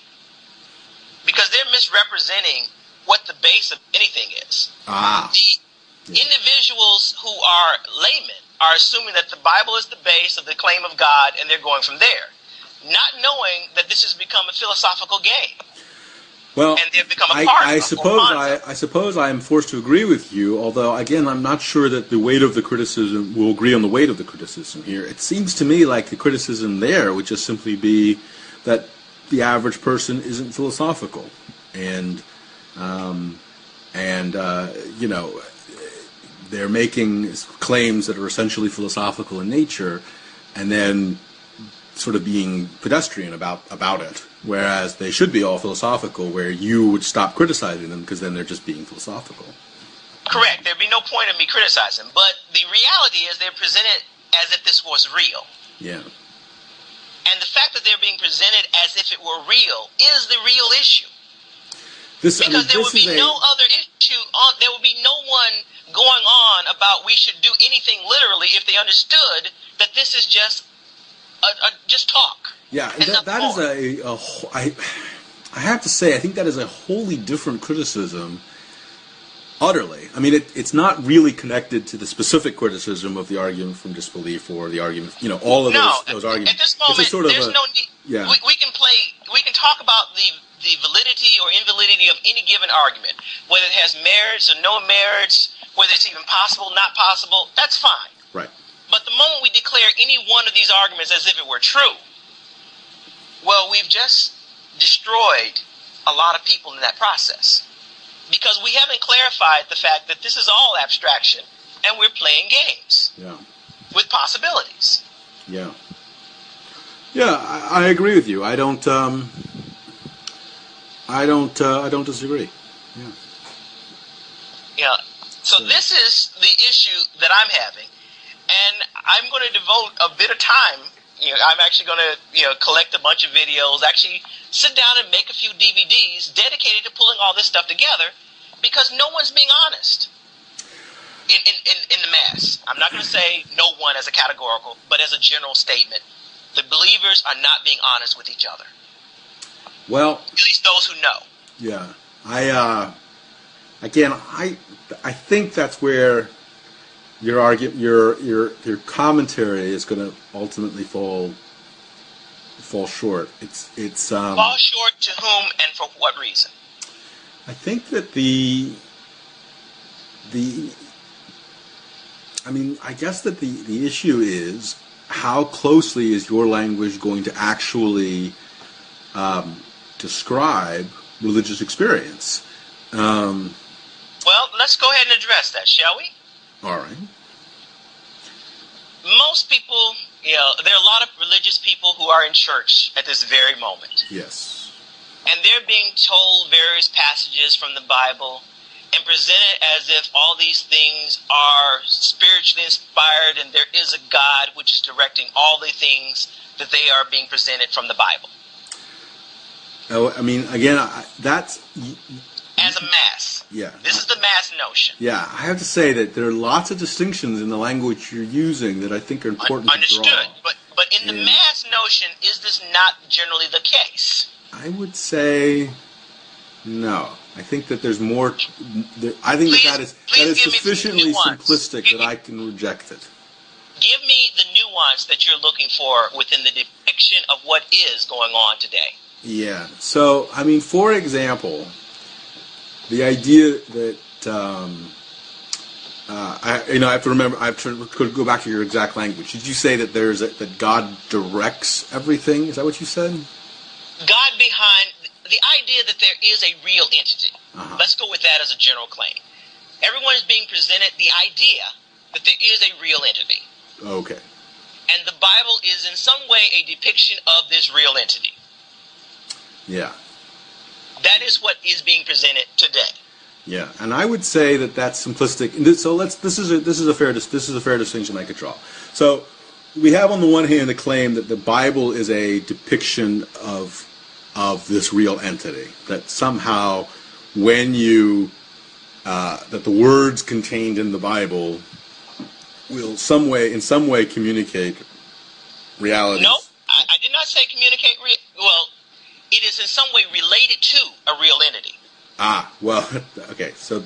Because they're misrepresenting what the base of anything is. The individuals who are laymen are assuming that the Bible is the base of the claim of God, and they're going from there, not knowing that this has become a philosophical game. Well, and they've become a part I suppose I am forced to agree with you, although, again, I'm not sure that the weight of the criticism will agree on the weight of the criticism here. It seems to me like the criticism there would just simply be that the average person isn't philosophical. And And they're making claims that are essentially philosophical in nature, and then sort of being pedestrian about it, whereas they should be all philosophical, where you would stop criticizing them because then they're just being philosophical. Correct. There'd be no point in me criticizing. But the reality is they're presented as if this was real. Yeah. And the fact that they're being presented as if it were real is the real issue. Because there would be no other issue. There would be no one going on about we should do anything literally if they understood that this is just talk. Yeah, and that is I have to say, I think that is a wholly different criticism. Utterly. I mean, it's not really connected to the specific criticism of the argument from disbelief or the argument, all of those arguments. At this moment, there's no need. Yeah. We can talk about the validity or invalidity of any given argument, whether it has merits or no merits, whether it's even possible, not possible, that's fine. Right. But the moment we declare any one of these arguments as if it were true, well, we've just destroyed a lot of people in that process. Because we haven't clarified the fact that this is all abstraction, and we're playing games. Yeah. With possibilities. Yeah. Yeah, I agree with you. I don't disagree. Yeah. Yeah. So this is the issue that I'm having, and I'm going to devote a bit of time. I'm actually going to collect a bunch of videos, actually sit down and make a few DVDs dedicated to pulling all this stuff together, because no one's being honest in the mass. I'm not going to say no one as a categorical, but as a general statement. The believers are not being honest with each other. Well, at least those who know. Yeah. I think that's where your argument, your commentary is going to ultimately fall short. It's fall short to whom and for what reason? I think that I guess that the issue is how closely is your language going to actually describe religious experience? Well, let's go ahead and address that, shall we? All right. Most people, there are a lot of religious people who are in church at this very moment. Yes. And they're being told various passages from the Bible and presented as if all these things are spiritually inspired and there is a God which is directing all the things that they are being presented from the Bible. Oh, I mean, again, that's... As a mass. Yeah. This is the mass notion. Yeah, I have to say that there are lots of distinctions in the language you're using that I think are important to draw. Understood. But in the mass notion, is this not generally the case? I would say no. I think that there's more. I think that is sufficiently simplistic that I can reject it. Give me the nuance that you're looking for within the depiction of what is going on today. Yeah. So, I mean, for example, the idea that I have to remember. I have to go back to your exact language. Did you say that that God directs everything? Is that what you said? God behind the idea that there is a real entity. Uh-huh. Let's go with that as a general claim. Everyone is being presented the idea that there is a real entity. Okay. And the Bible is in some way a depiction of this real entity. Yeah. That is what is being presented today. Yeah, and I would say that that's simplistic. So this is a fair distinction I could draw. So we have on the one hand the claim that the Bible is a depiction of this real entity, that somehow when that the words contained in the Bible will in some way communicate reality. No, I did not say communicate. Well, it is in some way related to a real entity. Ah, well, okay. So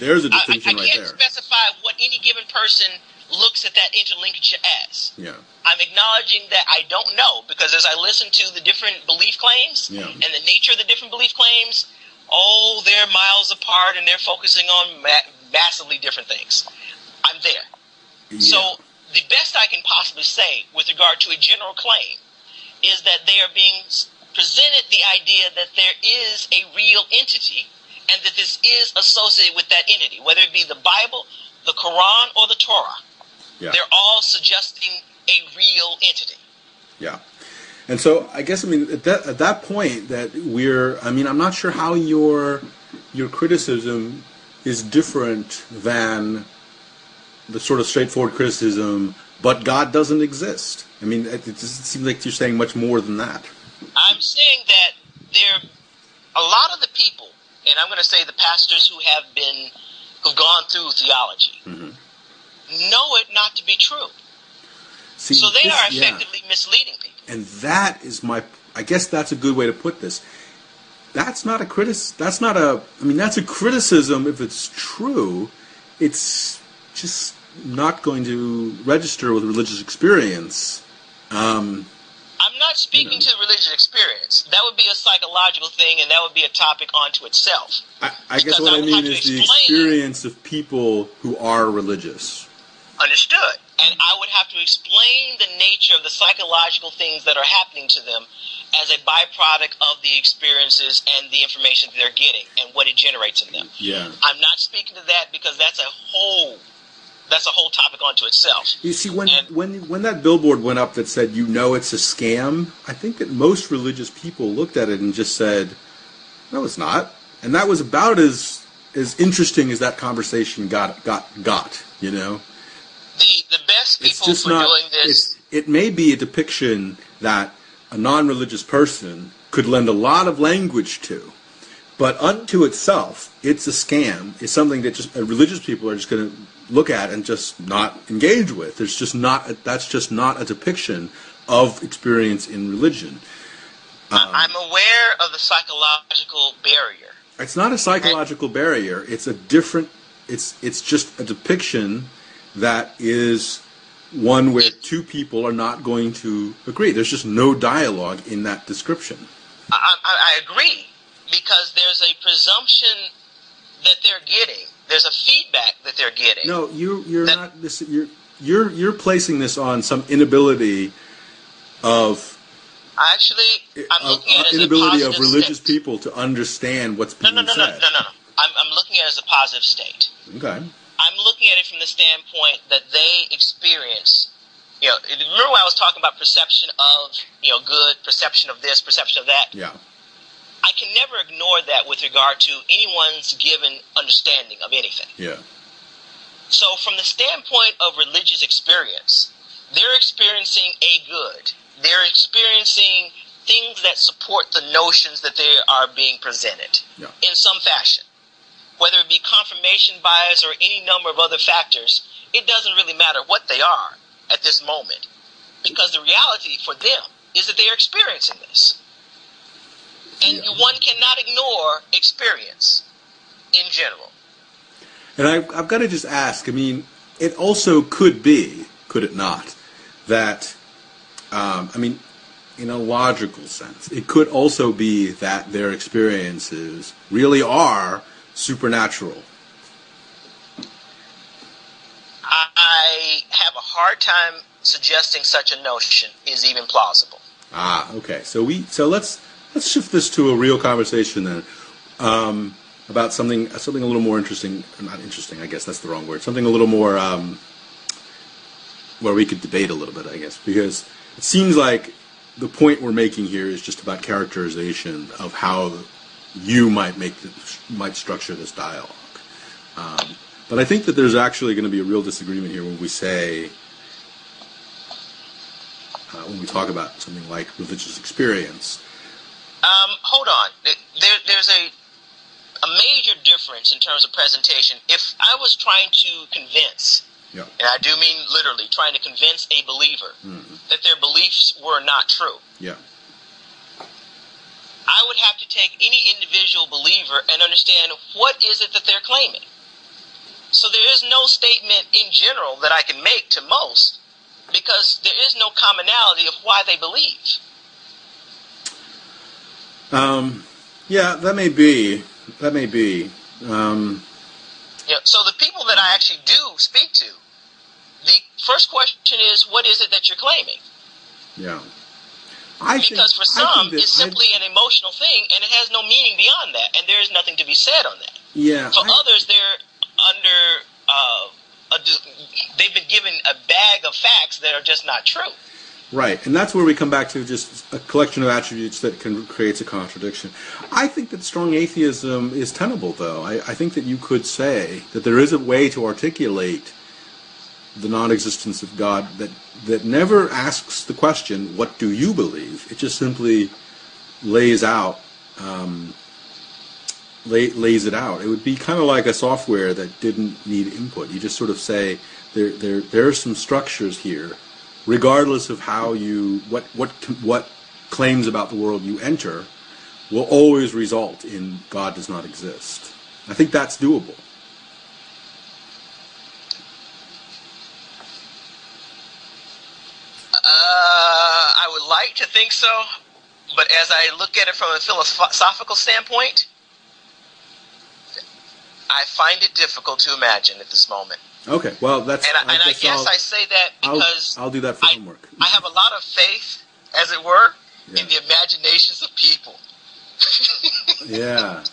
there's a distinction right there. I can't specify what any given person looks at that interlinkage as. Yeah. I'm acknowledging that I don't know, because as I listen to the different belief claims and the nature of the different belief claims, they're miles apart and they're focusing on massively different things. I'm there. Yeah. So the best I can possibly say with regard to a general claim is that they are being presented the idea that there is a real entity and that this is associated with that entity, whether it be the Bible, the Quran, or the Torah. Yeah. They're all suggesting a real entity. Yeah. And so I guess, at that point that I'm not sure how your criticism is different than the sort of straightforward criticism, but God doesn't exist. It just seems like you're saying much more than that. I'm saying that a lot of the people, and I'm going to say the pastors who've gone through theology, know it not to be true. See, so they are effectively misleading people. And that is I guess that's a good way to put this. That's not a that's a criticism if it's true. It's just not going to register with religious experience. I'm not speaking to the religious experience. That would be a psychological thing, and that would be a topic unto itself. I guess what I mean is the experience of people who are religious. Understood. And I would have to explain the nature of the psychological things that are happening to them as a byproduct of the experiences and the information that they're getting and what it generates in them. Yeah. I'm not speaking to that because that's a whole topic unto itself. You see, when that billboard went up that said, it's a scam, I think that most religious people looked at it and just said, no, it's not. And that was about as interesting as that conversation got. The best people for doing this... It may be a depiction that a non-religious person could lend a lot of language to, but unto itself, it's a scam. It's something that just religious people are just going to look at and just not engage with. That's just not a depiction of experience in religion. I'm aware of the psychological barrier. It's not a psychological barrier. It's a different. It's just a depiction that is one where two people are not going to agree. There's just no dialogue in that description. I agree, because there's a presumption that they're getting. There's a feedback that they're getting. No, you're placing this on some inability of. Actually, I'm looking at it as inability a of positive religious state. people to understand what's being said. No. I'm looking at it as a positive state. Okay. I'm looking at it from the standpoint that they experience, remember when I was talking about perception of, good, perception of this, perception of that? Yeah. I can never ignore that with regard to anyone's given understanding of anything. Yeah. So from the standpoint of religious experience, they're experiencing a good. They're experiencing things that support the notions that they are being presented in some fashion. Whether it be confirmation bias or any number of other factors, it doesn't really matter what they are at this moment, because the reality for them is that they are experiencing this. And one cannot ignore experience in general. And I've got to just ask, it also could be, could it not, that, in a logical sense, it could also be that their experiences really are supernatural. I have a hard time suggesting such a notion is even plausible. Okay. So let's shift this to a real conversation then, about something a little more interesting. Not interesting, I guess that's the wrong word. Something a little more where we could debate a little bit, I guess, because it seems like the point we're making here is just about characterization of how you might structure this dialogue. But I think that there's actually going to be a real disagreement here when we say, when we talk about something like religious experience. Hold on. There's a major difference in terms of presentation. If I was trying to convince, and I do mean literally, trying to convince a believer that their beliefs were not true, I would have to take any individual believer and understand what is it that they're claiming. So there is no statement in general that I can make to most, because there is no commonality of why they believe. That may be. So the people that I actually do speak to, the first question is, what is it that you're claiming? Yeah. Because for some, it's simply an emotional thing, and it has no meaning beyond that, and there is nothing to be said on that. Yeah. For others, they're they've been given a bag of facts that are just not true. Right, and that's where we come back to just a collection of attributes that creates a contradiction. I think that strong atheism is tenable, though. I think that you could say that there is a way to articulate the non-existence of God that never asks the question, what do you believe? It just simply lays out, lays it out. It would be kind of like a software that didn't need input. You just sort of say, there are some structures here, regardless of how you, what claims about the world you enter, will always result in God does not exist. I think that's doable. I would like to think so, but as I look at it from a philosophical standpoint, I find it difficult to imagine at this moment. Okay, well, that's... And I guess I say that because... I'll do that for homework. I have a lot of faith, as it were, in the imaginations of people. Yeah.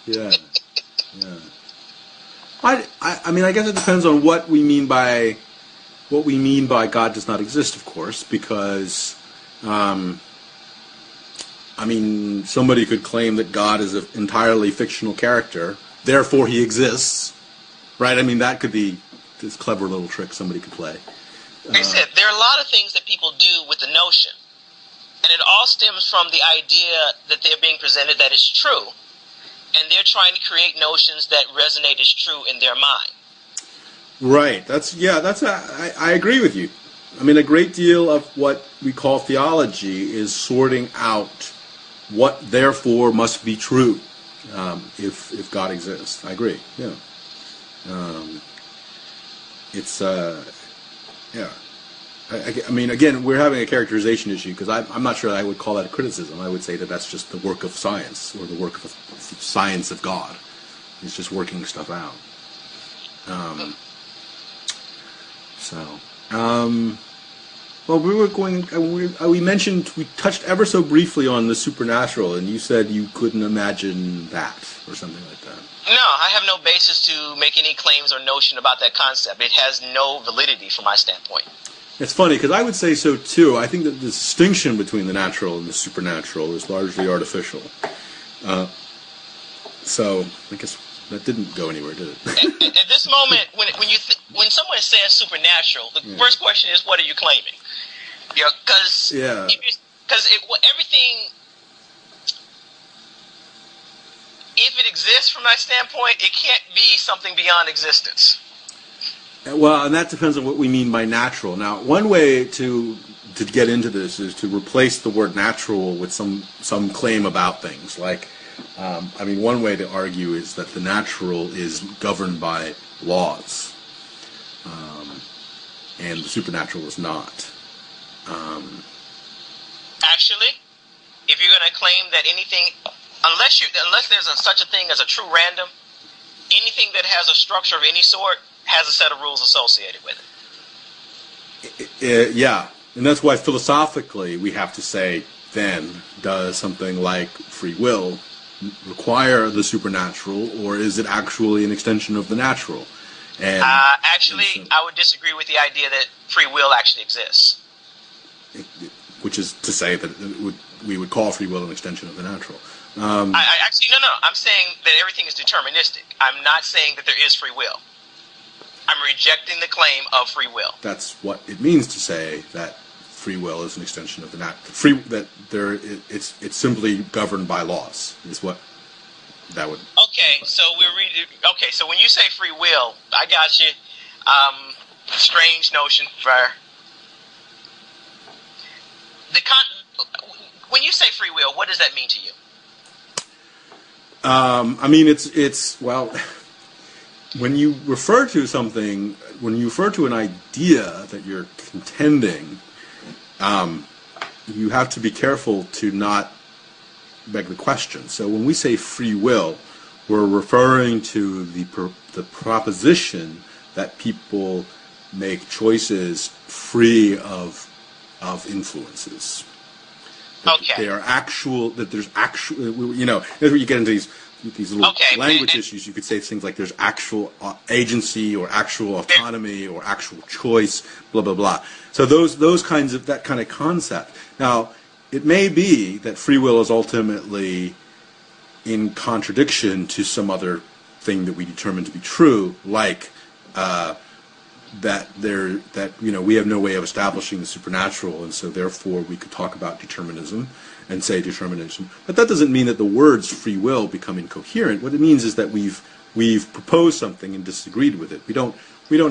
I mean, I guess it depends on what we mean by God does not exist, of course, because, I mean, somebody could claim that God is an entirely fictional character, therefore he exists, right? I mean, that could be this clever little trick somebody could play. Like I said, there are a lot of things that people do with the notion, and it all stems from the idea that they're being presented that is true, and they're trying to create notions that resonate as true in their mind. Right. I agree with you. I mean, a great deal of what we call theology is sorting out what therefore must be true if God exists. I agree. Yeah. I mean, again, we're having a characterization issue because I'm not sure I would call that a criticism. I would say that that's just the work of science or the work of science of God. It's just working stuff out. Well, we touched ever so briefly on the supernatural, and you said you couldn't imagine that, or something like that. No, I have no basis to make any claims or notion about that concept. It has no validity from my standpoint. It's funny, because I would say so, too. I think that the distinction between the natural and the supernatural is largely artificial. So, I guess that didn't go anywhere, did it? At this moment, when someone says supernatural, the first question is, what are you claiming? Because everything, if it exists from that standpoint, it can't be something beyond existence. Well, and that depends on what we mean by natural. Now, one way to get into this is to replace the word natural with some claim about things. Like, I mean, one way to argue is that the natural is governed by laws, and the supernatural is not. Actually, if you're going to claim that anything, unless there's such a thing as a true random, anything that has a structure of any sort has a set of rules associated with it. Yeah, and that's why philosophically we have to say, then, does something like free will require the supernatural, or is it actually an extension of the natural? And actually, I would disagree with the idea that free will actually exists. Which is to say that we would call free will an extension of the natural. No. I'm saying that everything is deterministic. I'm not saying that there is free will. I'm rejecting the claim of free will. That's what it means to say that free will is an extension of the natural. It's simply governed by laws. Is what that would. Okay, so so when you say free will, I got you. Strange notion for when you say free will, what does that mean to you? I mean, it's well, when you refer to something, when you refer to an idea that you're contending, you have to be careful to not beg the question. So when we say free will, we're referring to the proposition that people make choices free of influences. Okay. They are actual. That there's actual. You know, that's where you get into these little language issues. You could say things like there's actual agency or actual autonomy or actual choice. Blah blah blah. So those kinds of that kind of concept. Now, it may be that free will is ultimately in contradiction to some other thing that we determine to be true, like that we have no way of establishing the supernatural, and so therefore we could talk about determinism and say determinism. But that doesn't mean that the words free will become incoherent. What it means is that we've proposed something and disagreed with it. We don't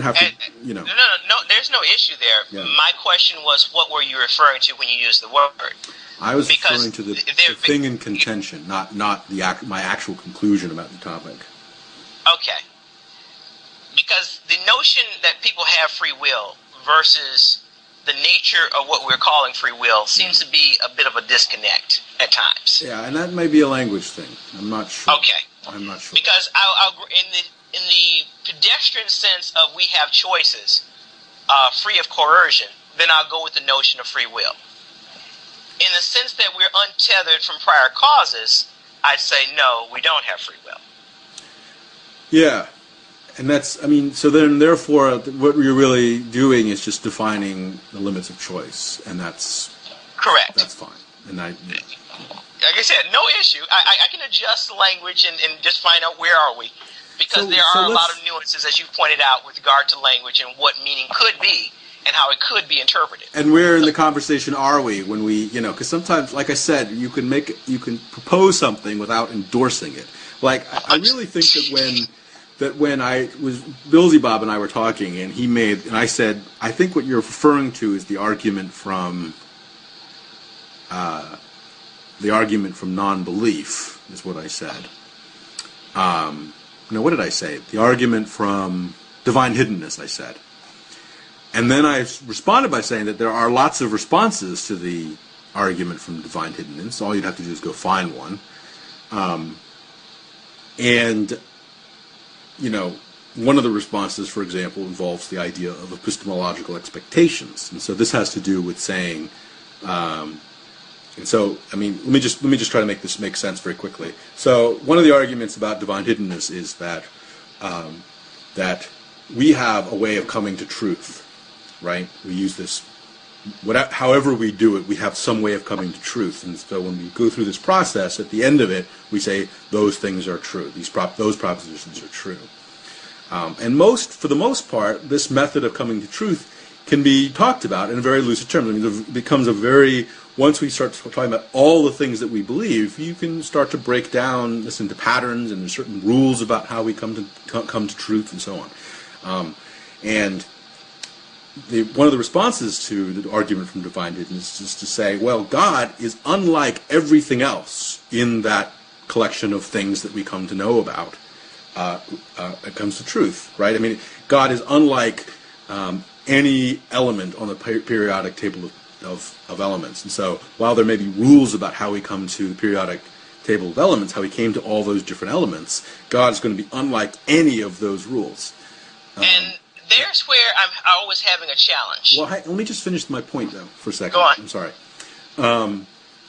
have to, you know. No, there's no issue there. Yeah. My question was, what were you referring to when you used the word? I was referring to the thing in contention, not my actual conclusion about the topic. Okay. Because the notion that people have free will versus the nature of what we're calling free will seems to be a bit of a disconnect at times. Yeah, and that may be a language thing. I'm not sure. Okay. I'm not sure. Because in the pedestrian sense of we have choices, free of coercion, then I'll go with the notion of free will. In the sense that we're untethered from prior causes, I'd say no, we don't have free will. Yeah. And so then therefore what you're really doing is just defining the limits of choice, and that's correct. That's fine. And like I said, no issue. I can adjust the language and just find out where are we. Because there are a lot of nuances, as you pointed out, with regard to language and what meaning could be and how it could be interpreted. And where in the conversation are we when we, because sometimes, like I said, you can propose something without endorsing it. Like, I really think that when I was, Bilsy-Bob and I were talking, and I said, I think what you're referring to is the argument from non-belief, is what I said. No, what did I say? The argument from divine hiddenness, I said. And then I responded by saying that there are lots of responses to the argument from divine hiddenness. All you'd have to do is go find one. One of the responses, for example, involves the idea of epistemological expectations. And so this has to do with saying, let me just try to make this make sense very quickly. So one of the arguments about divine hiddenness is that that we have a way of coming to truth, right? We use this, however we do it, we have some way of coming to truth. And so when we go through this process, at the end of it, we say those things are true. Those propositions are true. For the most part, this method of coming to truth can be talked about in very lucid terms. I mean, it becomes once we start talking about all the things that we believe, you can start to break down this into patterns, and there's certain rules about how we come to truth and so on. One of the responses to the argument from divine hiddenness is to say, well, God is unlike everything else in that collection of things that we come to know about. It comes to truth, right? I mean, God is unlike any element on the periodic table of elements. And so while there may be rules about how we come to the periodic table of elements, how we came to all those different elements, God is going to be unlike any of those rules. And there's where I'm always having a challenge. Well, let me just finish my point, though, for a second. Go on. I'm sorry.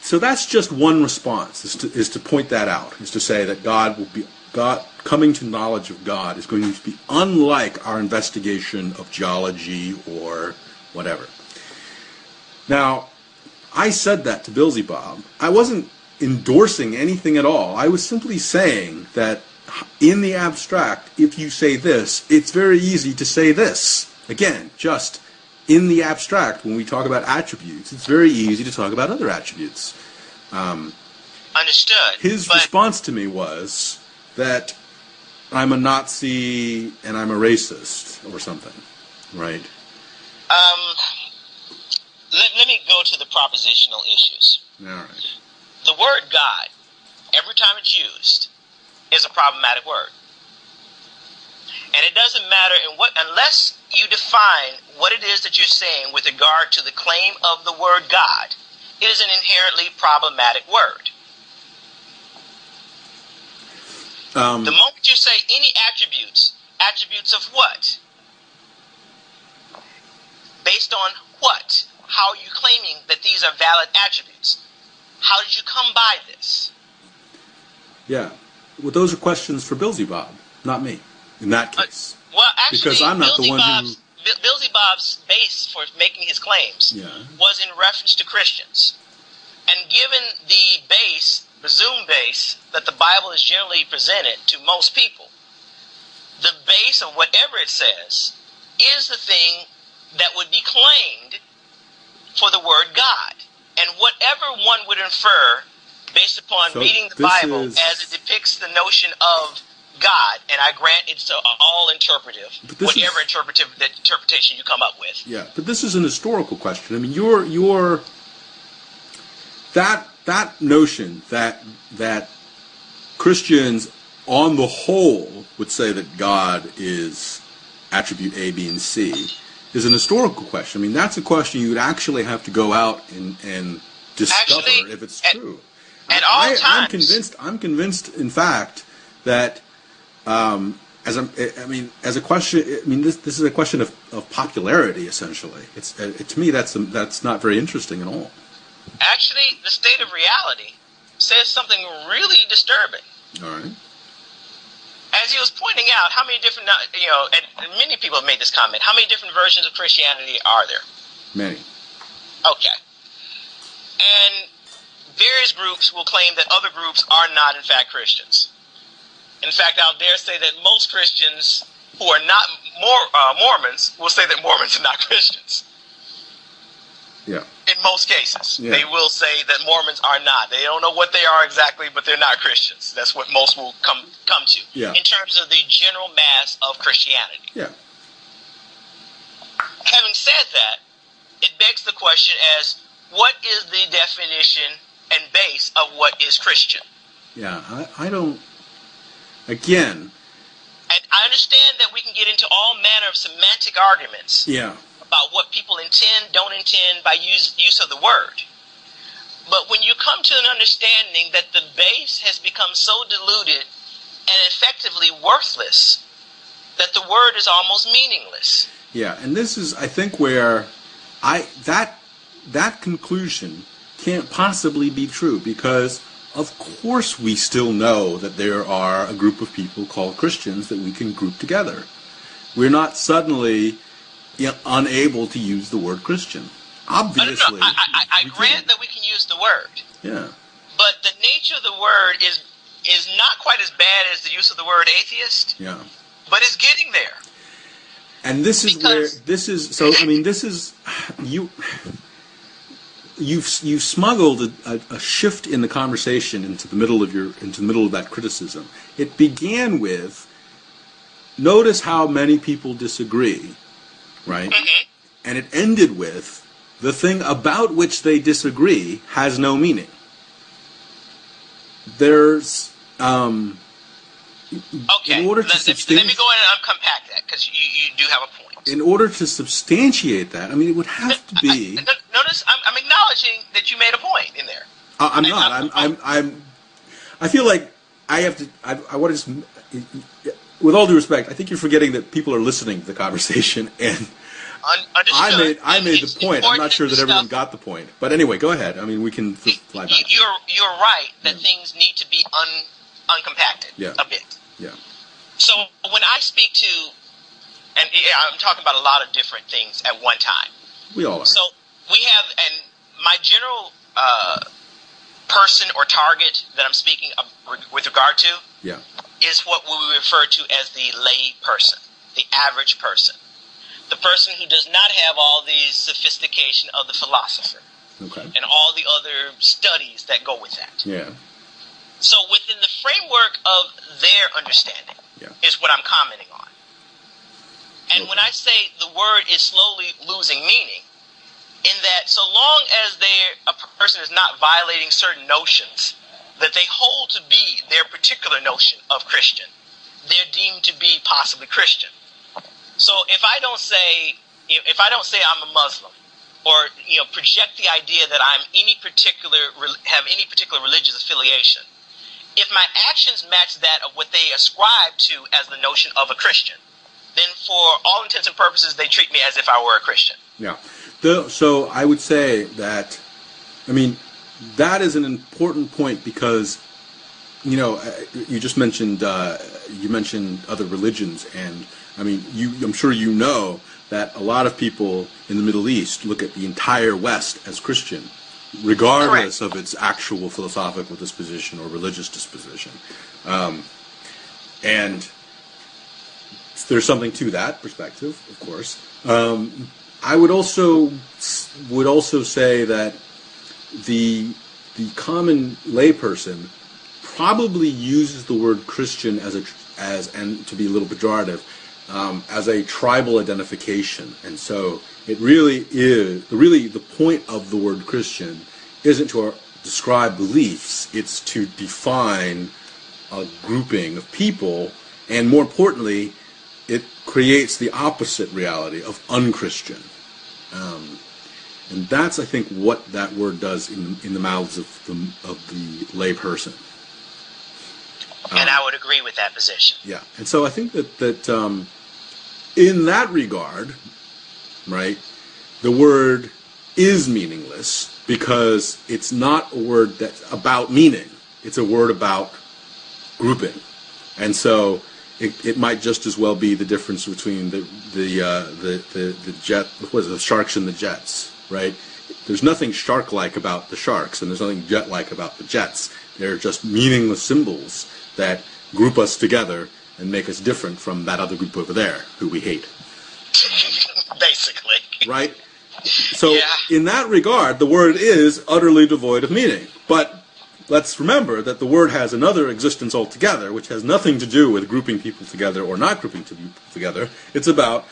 So that's just one response, is to point that out, is to say that God coming to knowledge of God is going to be unlike our investigation of geology or whatever. Now, I said that to Bilsy-Bob. I wasn't endorsing anything at all. I was simply saying that in the abstract, if you say this, it's very easy to say this. Again, just in the abstract, when we talk about attributes, it's very easy to talk about other attributes. Understood. His response to me was that I'm a Nazi and I'm a racist or something, right? Let me go to the propositional issues. All right. The word God, every time it's used, is a problematic word. And it doesn't matter unless you define what it is that you're saying with regard to the claim of the word God, it is an inherently problematic word. The moment you say any attributes of what? Based on what? How are you claiming that these are valid attributes? How did you come by this? Yeah. Well, those are questions for Beelzebub, not me, in that case. Well, actually, because I'm not the one who... Beelzebub's base for making his claims was in reference to Christians. And given the base, presumed base, that the Bible is generally presented to most people, the base of whatever it says is the thing that would be claimed for the word God. And whatever one would infer based upon reading the Bible as it depicts the notion of God, and I grant it's all interpretive, whatever interpretation you come up with. Yeah, but this is an historical question. I mean, that notion that Christians on the whole would say that God is attribute A, B, and C is an historical question. I mean, that's a question you would actually have to go out and discover if it's true. I'm convinced, in fact, that this is a question of popularity, essentially. It's to me that's not very interesting at all. Actually, the state of reality says something really disturbing. All right. As he was pointing out, how many different, and many people have made this comment, how many different versions of Christianity are there? Many. Okay. And various groups will claim that other groups are not, in fact, Christians. In fact, I'll dare say that most Christians who are not Mormons will say that Mormons are not Christians. Yeah. In most cases. Yeah. They will say that Mormons are not. They don't know what they are exactly, but they're not Christians. That's what most will come to. Yeah. In terms of the general mass of Christianity. Yeah. Having said that, it begs the question as, what is the definition and base of what is Christian? Yeah, I don't... Again... And I understand that we can get into all manner of semantic arguments. Yeah. About what people intend, don't intend by use of the word. But when you come to an understanding that the base has become so diluted and effectively worthless that the word is almost meaningless. Yeah, and this is, I think, where that conclusion can't possibly be true, because of course we still know that there are a group of people called Christians that we can group together. We're not suddenly unable to use the word Christian. Obviously. No. I grant that we can use the word. Yeah. But the nature of the word is not quite as bad as the use of the word atheist. Yeah. But it's getting there. And this is where this is you've smuggled a shift in the conversation into the middle of that criticism. It began with, notice how many people disagree. Right? Mm-hmm. And it ended with, the thing about which they disagree has no meaning. There's, okay, in order to let me go in and unpack that, because you do have a point. In order to substantiate that, I mean, it would have to be... Notice, I'm acknowledging that you made a point in there. I'm not. I feel like I have to... I want to just... With all due respect, I think you're forgetting that people are listening to the conversation, and I made the point. I'm not sure that everyone got the point. But anyway, go ahead. I mean, we can fly back. You're right that things need to be uncompacted a bit. Yeah. So when I speak to, and I'm talking about a lot of different things at one time. We all are. So we have, and my general person or target that I'm speaking of, with regard to, is what we refer to as the lay person, the average person, the person who does not have all the sophistication of the philosopher, and all the other studies that go with that. Yeah. So within the framework of their understanding is what I'm commenting on. And when I say the word is slowly losing meaning, in that so long as a person is not violating certain notions that they hold to be their particular notion of Christian, they're deemed to be possibly Christian. So if I don't say I'm a Muslim, or project the idea that have any particular religious affiliation, if my actions match that of what they ascribe to as the notion of a Christian, then for all intents and purposes they treat me as if I were a Christian. Yeah. So I would say that, I mean, that is an important point because, you just mentioned other religions, and I mean, I'm sure you know that a lot of people in the Middle East look at the entire West as Christian, regardless of its actual philosophical disposition or religious disposition. And there's something to that perspective, of course. I would also say that the common layperson probably uses the word Christian and to be a little pejorative, as a tribal identification, and so it really is the point of the word Christian isn't to describe beliefs; it's to define a grouping of people, and more importantly, it creates the opposite reality of unchristian. And that's, I think, what that word does in the mouths of the lay person. And I would agree with that position. Yeah, and so I think that in that regard, right, the word is meaningless because it's not a word that's about meaning. It's a word about grouping, and so it might just as well be the difference between the sharks and the jets, right? There's nothing shark-like about the sharks, and there's nothing jet-like about the jets. They're just meaningless symbols that group us together and make us different from that other group over there who we hate. Basically. Right? So in that regard, the word is utterly devoid of meaning. But let's remember that the word has another existence altogether, which has nothing to do with grouping people together or not grouping people together. It's about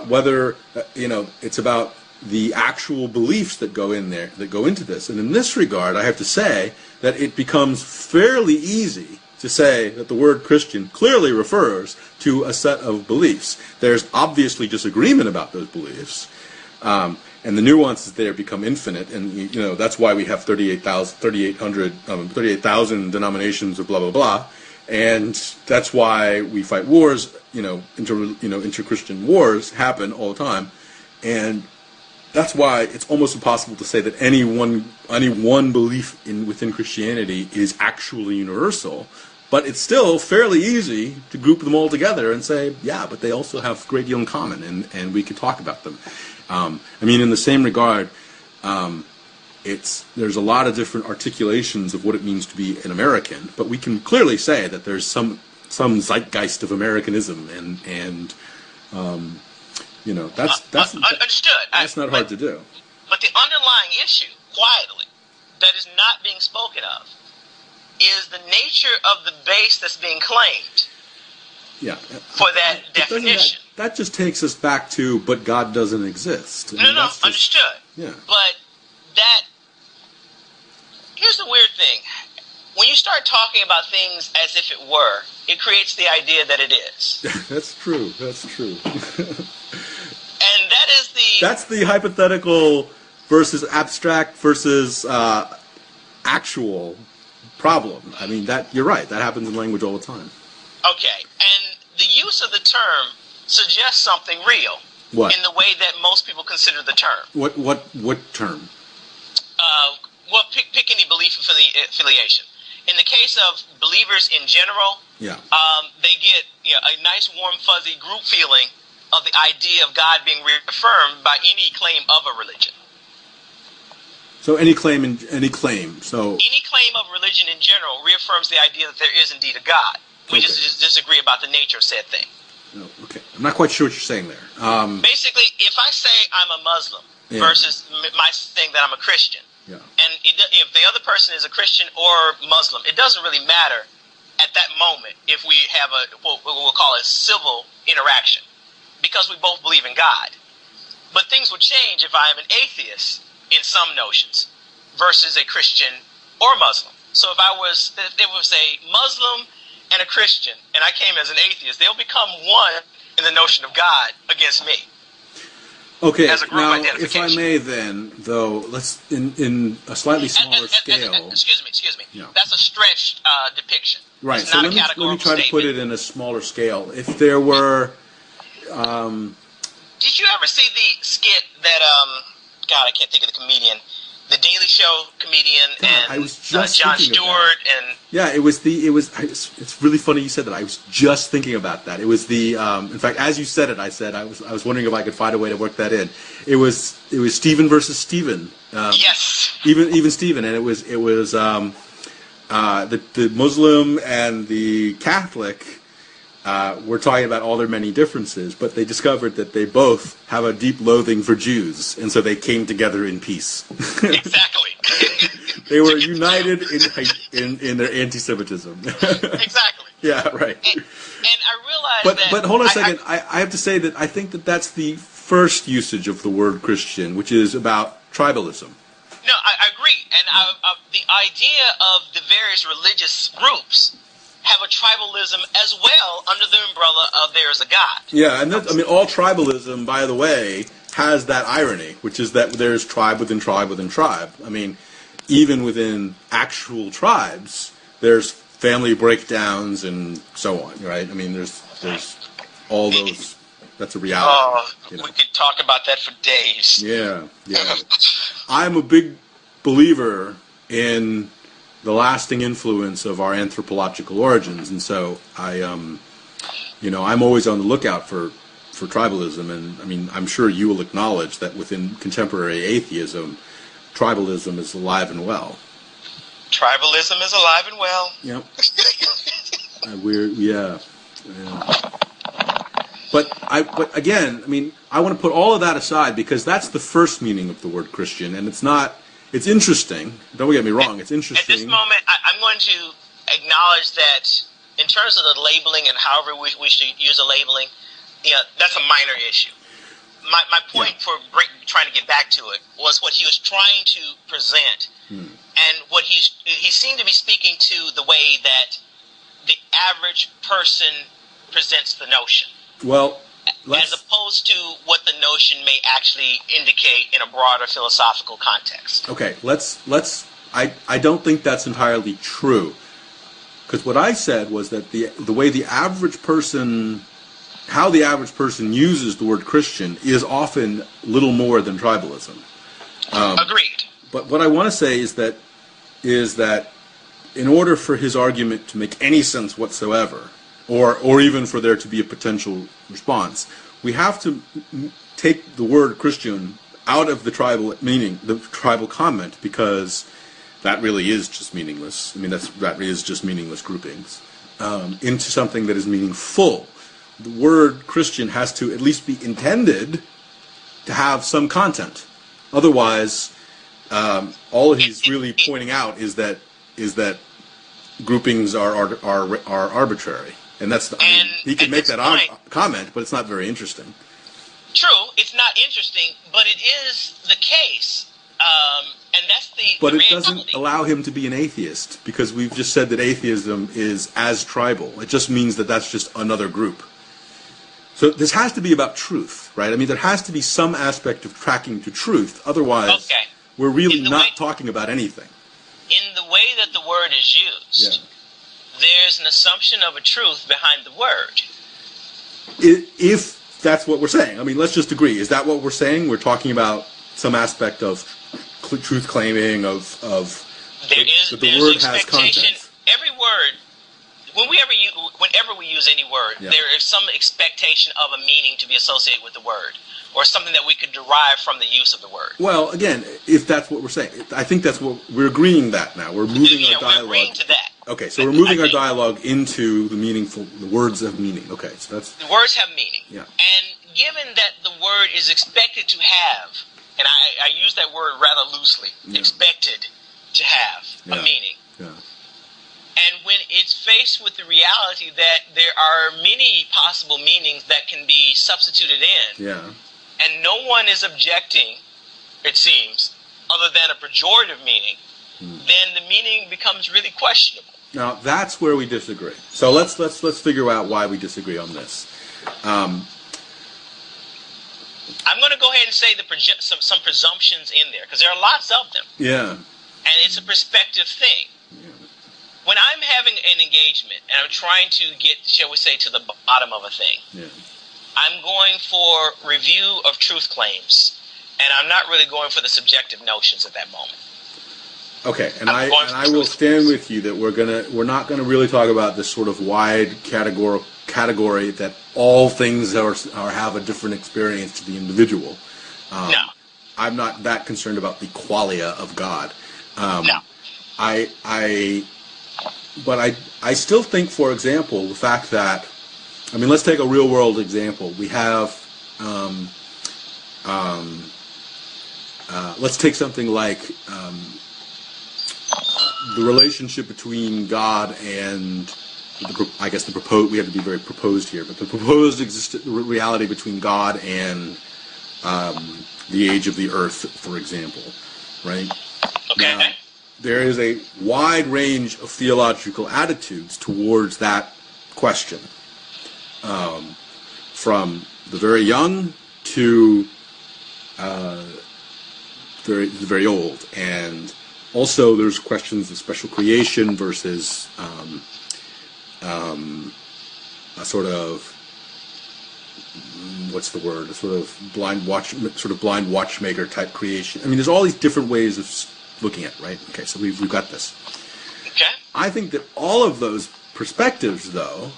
whether, it's about the actual beliefs that go into this. And in this regard, I have to say that it becomes fairly easy to say that the word Christian clearly refers to a set of beliefs. There's obviously disagreement about those beliefs, and the nuances there become infinite, and that's why we have 38,000 denominations of blah blah blah, and that's why we fight wars. Inter-Christian wars happen all the time, and that's why it's almost impossible to say that any one belief within Christianity is actually universal. But it's still fairly easy to group them all together and say, yeah, but they also have a great deal in common, and we could talk about them. In the same regard, there's a lot of different articulations of what it means to be an American, but we can clearly say that there's some zeitgeist of Americanism, and that's understood. That's not hard to do. But the underlying issue, quietly, that is not being spoken of, is the nature of the base that's being claimed. Yeah. For that definition. That just takes us back to, but God doesn't exist. Understood. Yeah. But here's the weird thing. When you start talking about things as if it were, it creates the idea that it is. That's true. And that's the hypothetical versus abstract versus actual problem. I mean, you're right. That happens in language all the time. Okay, and the use of the term suggests something real. What? In the way that most people consider the term. What term? Pick any belief affiliation. In the case of believers in general, they get a nice, warm, fuzzy group feeling of the idea of God being reaffirmed by any claim of a religion. So any claim. So any claim of religion in general reaffirms the idea that there is indeed a God. We just disagree about the nature of said thing. No, okay. I'm not quite sure what you're saying there. Basically, if I say I'm a Muslim versus my saying that I'm a Christian, and if the other person is a Christian or Muslim, it doesn't really matter at that moment if we have what we'll call a civil interaction, because we both believe in God. But things would change if I am an atheist in some notions versus a Christian or Muslim. So if it was a Muslim and a Christian, and I came as an atheist, they'll become one in the notion of God against me. Okay, as a group now, identification. if I may then, though, let's, in a slightly smaller scale... Excuse me. Yeah. That's a stretched depiction. Right, it's so not let me try statement. to put it in a smaller scale. If there were... Did you ever see the skit that, God, I can't think of the comedian, the Daily Show comedian, God, and I was just Jon thinking of Stewart, that. and Yeah, it's really funny you said that. I was just thinking about that. It was the in fact, as you said it, I was wondering if I could find a way to work that in. It was Stephen versus Stephen. yes, Even Stephen, and it was the Muslim and the Catholic were talking about all their many differences, but they discovered that they both have a deep loathing for Jews, and so they came together in peace. exactly. They were united in their anti-Semitism. Exactly. Yeah, right. And I realized But hold on a second. I have to say that I think that that's the first usage of the word Christian, which is about tribalism. No, I agree. And the idea of the various religious groups have a tribalism as well under the umbrella of there is a God. Yeah, and all tribalism, by the way, has that irony, which is that there's tribe within tribe within tribe. I mean, even within actual tribes, there's family breakdowns and so on, right? I mean, there's all those. That's a reality. Oh, we could talk about that for days. Yeah. I'm a big believer in the lasting influence of our anthropological origins, and so I'm always on the lookout for tribalism, and I mean, I'm sure you will acknowledge that within contemporary atheism, tribalism is alive and well. Tribalism is alive and well. Yep. Yeah. But again, I mean, I want to put all of that aside because that's the first meaning of the word Christian, and it's not. It's interesting. Don't get me wrong. It's interesting. At this moment, I'm going to acknowledge that in terms of the labeling and however we should use a labeling, that's a minor issue. My point for trying to get back to it was what he was trying to present, and what he seemed to be speaking to the way that the average person presents the notion. Well, as opposed to what the notion may actually indicate in a broader philosophical context. Okay, I don't think that's entirely true. Because what I said was that the way the average person, how the average person uses the word Christian is often little more than tribalism. Agreed. But what I want to say is that in order for his argument to make any sense whatsoever, or even for there to be a potential response, we have to take the word Christian out of the tribal meaning, the tribal comment, because that really is just meaningless. I mean, that is just meaningless groupings, into something that is meaningful. The word Christian has to at least be intended to have some content. Otherwise, all he's really pointing out is that groupings are arbitrary. And he can make that comment, but it's not very interesting. True, it's not interesting, but it is the case, and that's the. But it doesn't allow him to be an atheist, because we've just said that atheism is as tribal. It just means that that's just another group. So this has to be about truth, right? I mean, there has to be some aspect of tracking to truth. Otherwise, we're really not talking about anything. In the way that the word is used. Yeah. There's an assumption of a truth behind the word. If that's what we're saying. I mean, let's just agree. Is that what we're saying? We're talking about some aspect of truth claiming, of that the word has content. Every word, whenever we use any word, there is some expectation of a meaning to be associated with the word, or something that we could derive from the use of the word. Well, again, if that's what we're saying, I think that's what we're agreeing that now. We're moving our dialogue. We're agreeing to that. Okay, so we're moving our dialogue into the words have meaning. Okay, so that's... The words have meaning. Yeah. And given that the word is expected to have, and I use that word rather loosely, expected to have a meaning. Yeah. And when it's faced with the reality that there are many possible meanings that can be substituted in, and no one is objecting, it seems, other than a pejorative meaning, then the meaning becomes really questionable. Now that's where we disagree. So let's figure out why we disagree on this. I'm going to go ahead and say some presumptions in there, because there are lots of them. Yeah. And it's a perspective thing. Yeah. When I'm having an engagement and I'm trying to get, shall we say, to the bottom of a thing, I'm going for review of truth claims and I'm not really going for the subjective notions at that moment. Okay, and I will stand with you that we're not gonna really talk about this sort of wide category that all things are have a different experience to the individual. No. I'm not that concerned about the qualia of God. No. But I still think, for example, the fact that, I mean, let's take a real world example. We have, let's take something like the relationship between God and, I guess we have to be very proposed here, but the proposed reality between God and the age of the earth, for example, right? Okay. Now, there is a wide range of theological attitudes towards that question, from the very young to very old. And also there's questions of special creation versus a sort of, what's the word? A sort of blind watchmaker type creation. I mean, there's all these different ways of looking at it, right? Okay, so we've got this. Okay. I think that all of those perspectives, though,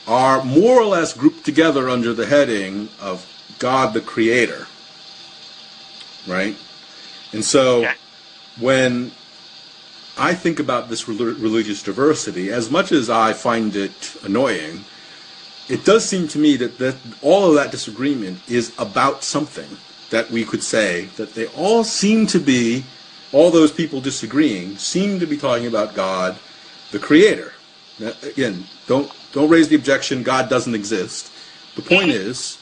are more or less grouped together under the heading of God the Creator, right? And so when I think about this religious diversity, as much as I find it annoying, it does seem to me that all of that disagreement is about something that we could say that they all seem to be, all those people disagreeing seem to be talking about God, the Creator. Now, again, don't raise the objection God doesn't exist. The point is,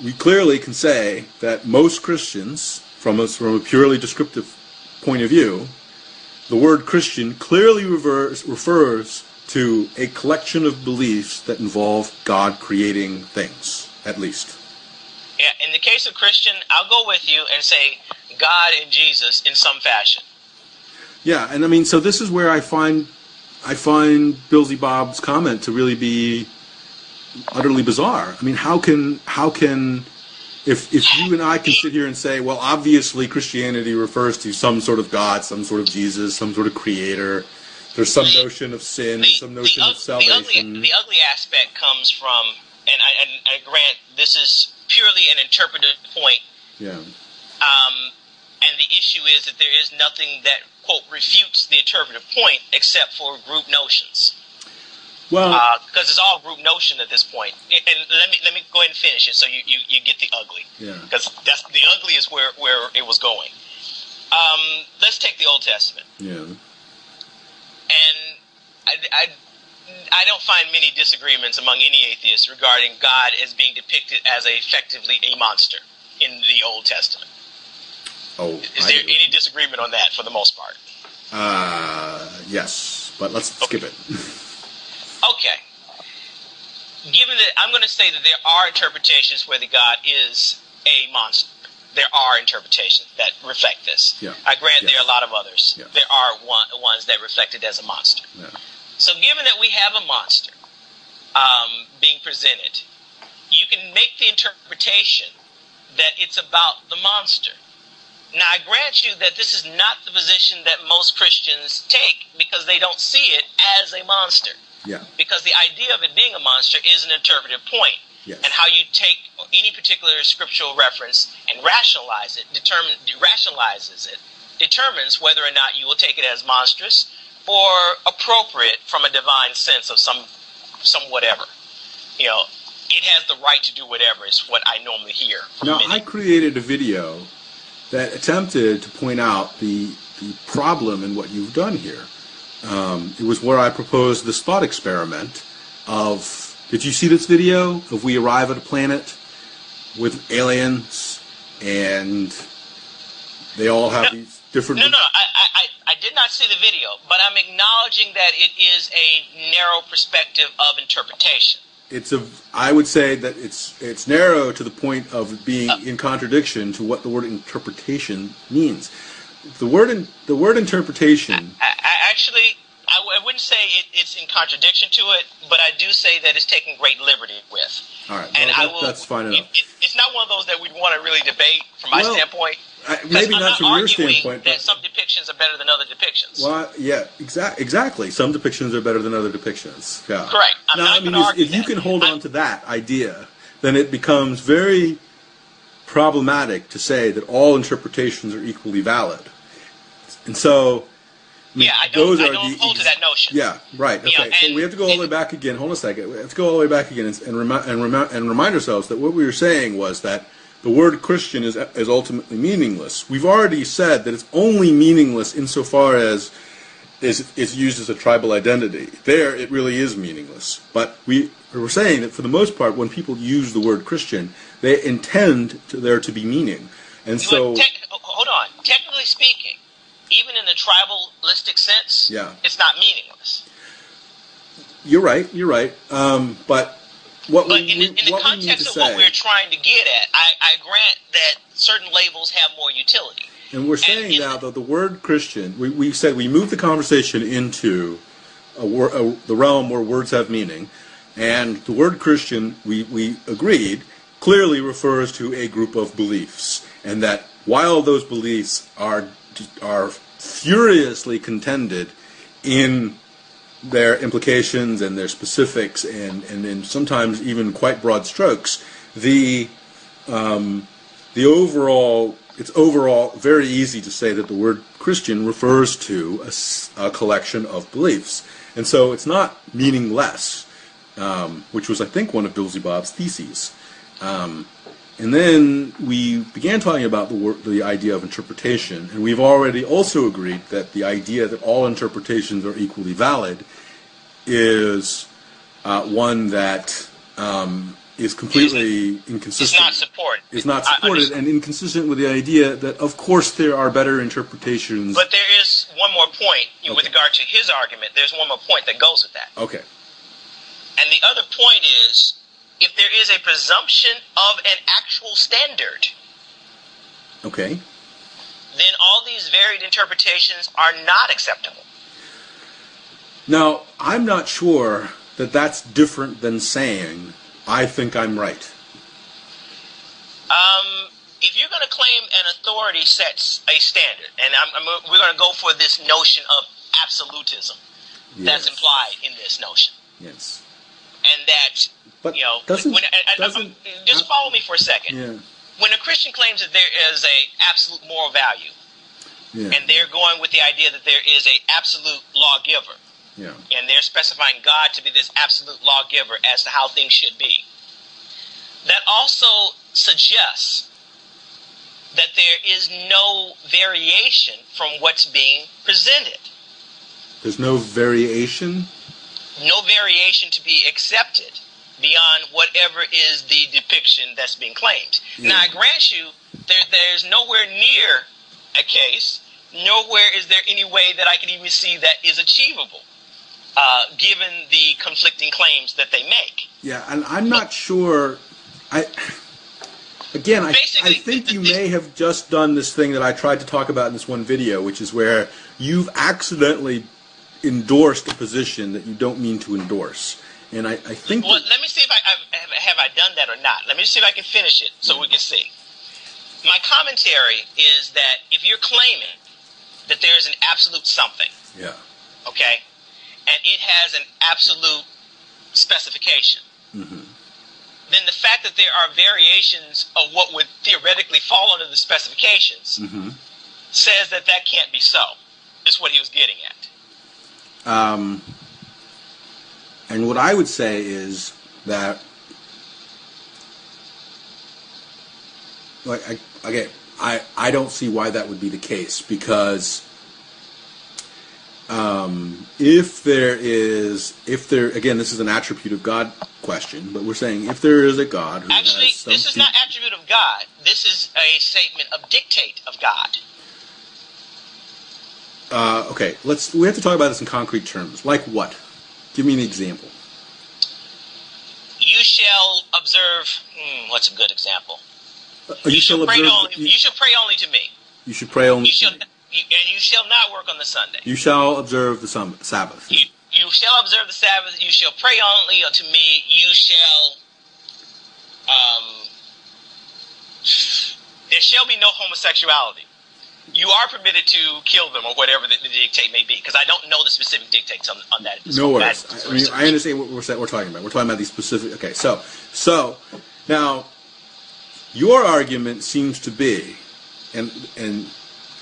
we clearly can say that most Christians, from a purely descriptive point of view, the word Christian clearly refers to a collection of beliefs that involve God creating things, at least. Yeah, in the case of Christian, I'll go with you and say God and Jesus in some fashion. Yeah, and I mean, so this is where I find Billsy Bob's comment to really be utterly bizarre. I mean, how can if you and I can sit here and say, well, obviously Christianity refers to some sort of God, some sort of Jesus, some sort of creator. There's some notion of sin, some notion of salvation. The ugly aspect comes from, and I grant this is purely an interpretive point. Yeah. And the issue is that there is nothing that, quote, refutes the interpretive point except for group notions. Well, because it's all group notion at this point. And let me go ahead and finish it so you get the ugly. Yeah. Because that's the ugly is where it was going. Let's take the Old Testament. Yeah. And I don't find many disagreements among any atheists regarding God as being depicted as effectively a monster in the Old Testament. Oh, is there any disagreement on that for the most part? Yes, but let's skip it. Okay. Given that, I'm going to say that there are interpretations where the God is a monster. There are interpretations that reflect this. Yeah. I grant there are a lot of others. Yeah. There are ones that reflect it as a monster. Yeah. So given that we have a monster being presented, you can make the interpretation that it's about the monster. Now, I grant you that this is not the position that most Christians take because they don't see it as a monster. Yeah. Because the idea of it being a monster is an interpretive point. Yes. And how you take any particular scriptural reference and rationalizes it, determines whether or not you will take it as monstrous or appropriate from a divine sense of some whatever. You know, it has the right to do whatever is what I normally hear. Now, I created a video that attempted to point out the problem in what you've done here. It was where I proposed this thought experiment of, did you see this video of we arrive at a planet with aliens and they all have these different... No, I did not see the video, but I'm acknowledging that it is a narrow perspective of interpretation. I would say that it's narrow to the point of being in contradiction to what the word interpretation means. The word interpretation... Actually, I I wouldn't say it's in contradiction to it, but I do say that it's taking great liberty with. All right, and that's fine enough. It's not one of those that we'd want to really debate from my standpoint. Maybe I'm not from your standpoint. That some depictions are better than other depictions. Well, yeah, exactly. Some depictions are better than other depictions. Yeah. Correct. I'm not going to argue if you can hold on to that idea, then it becomes very problematic to say that all interpretations are equally valid. And so, I don't hold to that notion. Yeah, right. Okay, so we have to go all the way back again. Hold on a second. We have to go all the way back again and remind ourselves that what we were saying was that the word Christian is ultimately meaningless. We've already said that it's only meaningless insofar as it's used as a tribal identity. There, it really is meaningless. But we're saying that for the most part, when people use the word Christian, they intend there to be meaning. And so, hold on. Technically speaking, even in the tribalistic sense, it's not meaningless. You're right. But in the context of what we're trying to get at, I grant that certain labels have more utility. And we're saying now that the word Christian, we said we moved the conversation into the realm where words have meaning, and the word Christian, we agreed, clearly refers to a group of beliefs, and that while those beliefs are furiously contended in their implications and their specifics and in sometimes even quite broad strokes, the overall, it's overall very easy to say that the word Christian refers to a collection of beliefs. And so it's not meaningless, which was, I think, one of Beelzebub's theses. And then we began talking about the idea of interpretation, and we've already also agreed that the idea that all interpretations are equally valid is one that is completely inconsistent. It's not supported, and inconsistent with the idea that, of course, there are better interpretations. But there is one more point with regard to his argument. There's one more point that goes with that. Okay. And the other point is, if there is a presumption of an actual standard, okay, then all these varied interpretations are not acceptable. Now, I'm not sure that that's different than saying, I think I'm right. If you're going to claim an authority sets a standard, and we're going to go for this notion of absolutism that's implied in this notion. Yes. And that, just follow me for a second. Yeah. When a Christian claims that there is a absolute moral value, and they're going with the idea that there is a absolute lawgiver, and they're specifying God to be this absolute lawgiver as to how things should be, that also suggests that there is no variation from what's being presented. There's no variation? No variation to be accepted beyond whatever is the depiction that's being claimed. Yeah. Now, I grant you, there's nowhere near a case, nowhere is there any way that I can even see that is achievable, given the conflicting claims that they make. Yeah, and I'm not sure. I think you may have just done this thing that I tried to talk about in this one video, which is where you've accidentally endorsed a position that you don't mean to endorse. And I think... Well, let me see if I done that or not. Let me see if I can finish it so we can see. My commentary is that if you're claiming that there is an absolute something, okay, and it has an absolute specification, then the fact that there are variations of what would theoretically fall under the specifications says that that can't be so, is what he was getting at. And what I would say is that, I don't see why that would be the case, because if there, again, this is an attribute of God question, but we're saying if there is a God who actually, has some... this is not attribute of God. This is a statement of dictate of God. Okay, we have to talk about this in concrete terms. Like what? Give me an example. You shall observe... what's a good example? You shall pray only to me. You should pray only to me. And you shall not work on the Sunday. You shall observe the Sabbath. You shall observe the Sabbath. You shall pray only unto me. You shall. There shall be no homosexuality. You are permitted to kill them or whatever the dictate may be, because I don't know the specific dictates on that. No worries. I understand what we're talking about. We're talking about these specific. Okay, so now your argument seems to be, and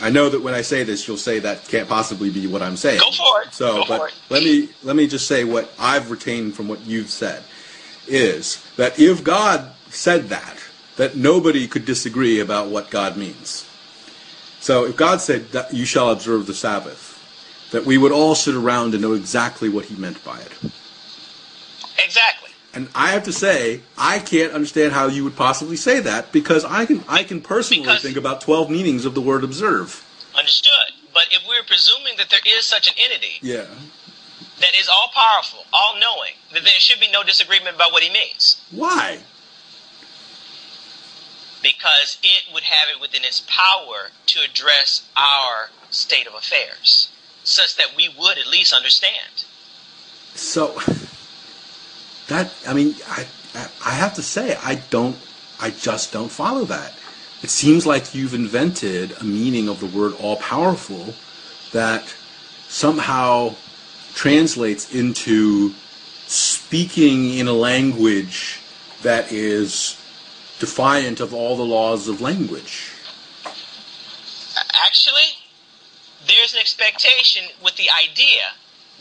I know that when I say this, you'll say that can't possibly be what I'm saying. Go for it. So, let me just say what I've retained from what you've said is that if God said that nobody could disagree about what God means. So if God said that you shall observe the Sabbath, that we would all sit around and know exactly what he meant by it. Exactly. And I have to say, I can't understand how you would possibly say that, because I can personally think about 12 meanings of the word observe. Understood. But if we're presuming that there is such an entity that is all-powerful, all-knowing, then there should be no disagreement about what he means. Why? Because it would have it within its power to address our state of affairs, such that we would at least understand. So, I have to say, I just don't follow that. It seems like you've invented a meaning of the word all-powerful that somehow translates into speaking in a language that is defiant of all the laws of language. Actually, there's an expectation with the idea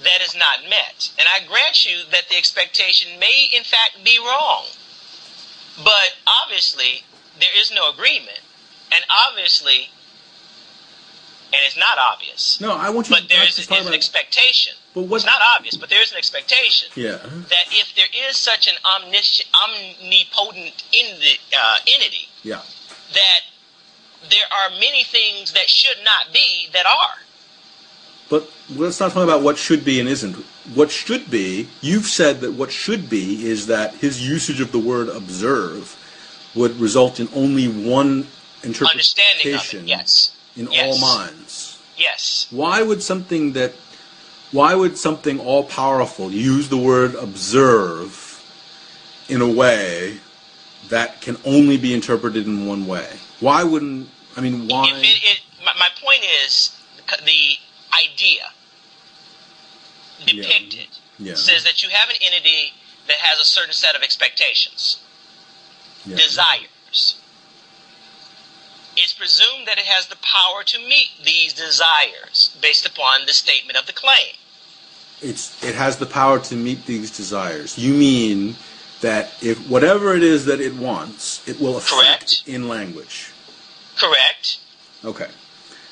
that is not met. And I grant you that the expectation may in fact be wrong. But obviously, there is no agreement. And obviously, and it's not obvious. No, I want you but there is an expectation. It's not obvious, but there is an expectation that if there is such an omnipotent entity, that there are many things that should not be that are. But let's not talk about what should be and isn't. What should be, you've said that what should be is that his usage of the word observe would result in only one interpretation understanding of it, in all minds. Yes. Why would something all-powerful use the word observe in a way that can only be interpreted in one way? Why? My point is, the idea depicted says that you have an entity that has a certain set of expectations, desires. It's presumed that it has the power to meet these desires based upon the statement of the claim. It has the power to meet these desires. You mean that if whatever it is that it wants, it will affect in language. Correct. Okay.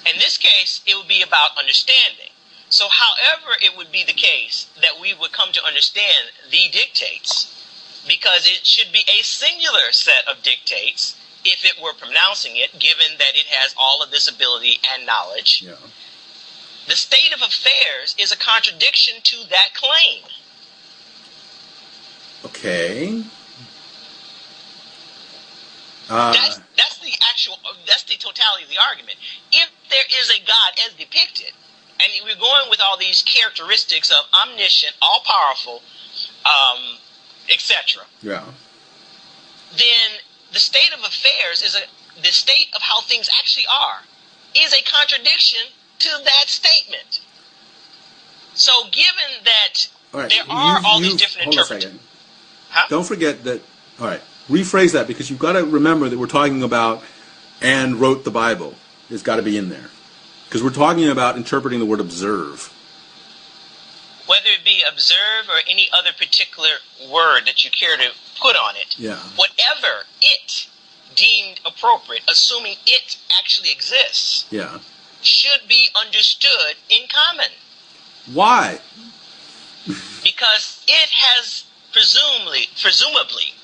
In this case, it would be about understanding. So however it would be the case that we would come to understand the dictates, because it should be a singular set of dictates if it were pronouncing it, given that it has all of this ability and knowledge. Yeah. The state of affairs is a contradiction to that claim. Okay. That's the totality of the argument. If there is a God as depicted, and we're going with all these characteristics of omniscient, all-powerful, etc. Yeah. Then the state of affairs the state of how things actually are is a contradiction to that statement. So given that there are all these different interpretations. Don't forget that, all right, rephrase that, because you've got to remember that we're talking about and wrote the Bible. It's got to be in there. Because we're talking about interpreting the word observe. Whether it be observe or any other particular word that you care to put on it, whatever it deemed appropriate, assuming it actually exists, should be understood in common. Why? Because it has presumably,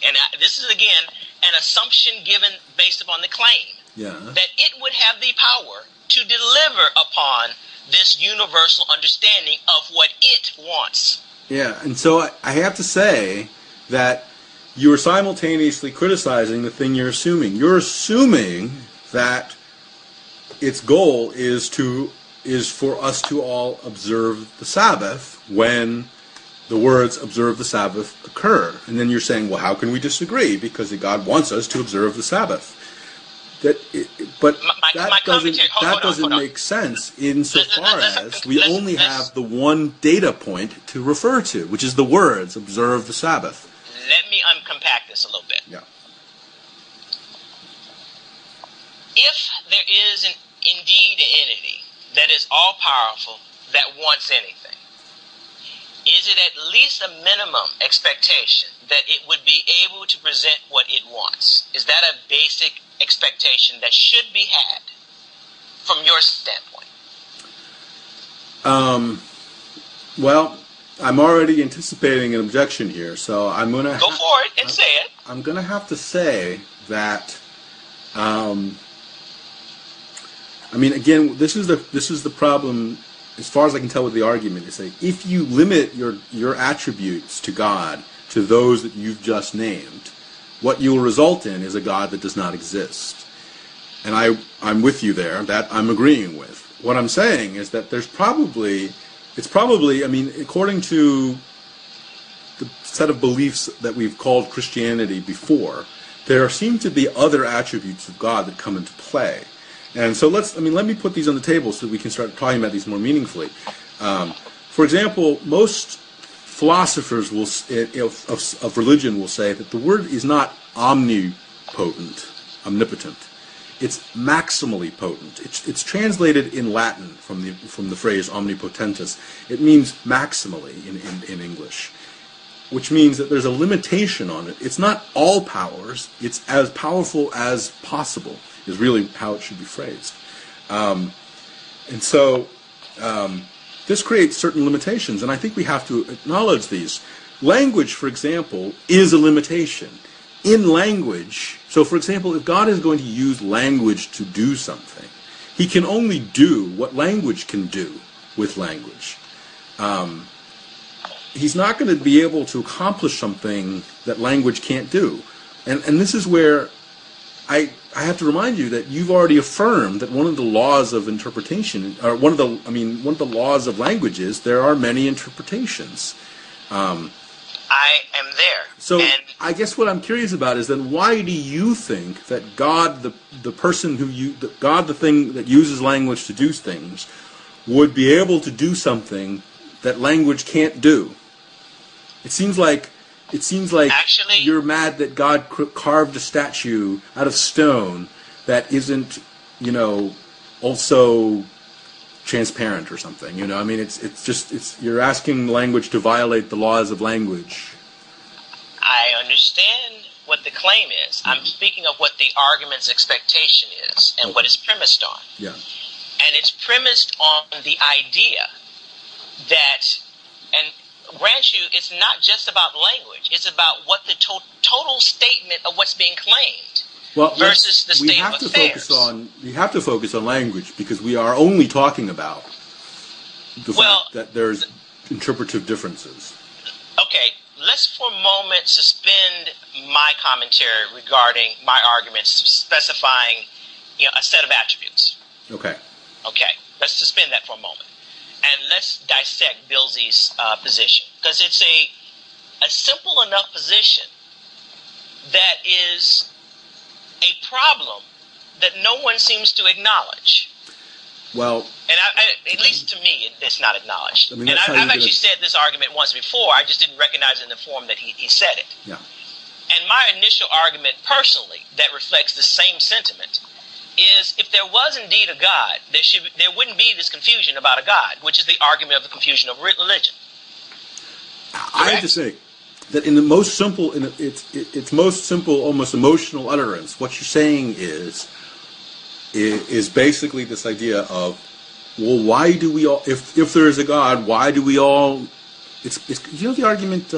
and this is again an assumption given based upon the claim, that it would have the power to deliver upon this universal understanding of what it wants. Yeah, and so I have to say that you are simultaneously criticizing the thing you're assuming. You're assuming that its goal is for us to all observe the Sabbath when the words "observe the Sabbath" occur. And then you're saying, well, how can we disagree? Because God wants us to observe the Sabbath. That doesn't make sense insofar as we only have the one data point to refer to, which is the words "observe the Sabbath." Let me uncompact this a little bit. Yeah. If there is indeed an entity that is all-powerful, that wants anything, is it at least a minimum expectation that it would be able to present what it wants? Is that a basic expectation that should be had from your standpoint? Well, I'm already anticipating an objection here, so I'm going to go for it and say it. I'm going to have to say that. I mean, again, this is the problem, as far as I can tell with the argument, is that if you limit your attributes to God to those that you've just named, what you'll result in is a God that does not exist. And I'm with you there. That I'm agreeing with. What I'm saying is that it's probably, I mean, according to the set of beliefs that we've called Christianity before, there seem to be other attributes of God that come into play. And so let me put these on the table so that we can start talking about these more meaningfully. For example, most philosophers of religion will say that the word is not omnipotent. It's maximally potent. It's translated in Latin from the phrase omnipotentus. It means maximally in English, which means that there's a limitation on it. It's not all powers. It's as powerful as possible, is really how it should be phrased. And so this creates certain limitations, and I think we have to acknowledge these. Language, for example, is a limitation. In language, so for example, if God is going to use language to do something, he can only do what language can do with language. He's not going to be able to accomplish something that language can't do. And this is where I have to remind you that you've already affirmed that one of the laws of interpretation, or one of the laws of language is there are many interpretations. I am there. So I guess what I'm curious about is then why do you think that God, the thing that uses language to do things, would be able to do something that language can't do? It seems like actually, you're mad that God carved a statue out of stone that isn't, also transparent or something. I mean, it's you're asking language to violate the laws of language. I understand what the claim is. I'm speaking of what the argument's expectation is and what it's premised on. Yeah. And it's premised on the idea that, and grant you, it's not just about language. It's about what the total statement of what's being claimed versus the state of affairs. We have to focus on language because we are only talking about the fact that there's interpretive differences. Okay, let's for a moment suspend my commentary regarding my arguments specifying, a set of attributes. Okay. Okay, let's suspend that for a moment. And let's dissect Billsy's position. Because it's a simple enough position that is a problem that no one seems to acknowledge. Well, and at least to me, it's not acknowledged. And I've actually said this argument once before. I just didn't recognize it in the form that he said it. Yeah. And my initial argument, personally, that reflects the same sentiment, is if there was indeed a God, there wouldn't be this confusion about a God, which is the argument of the confusion of religion. Correct? I have to say that in the most simple, its most simple, almost emotional utterance, what you're saying is basically this idea of, well, why do we all, if there is a God, why do we all? It's the argument.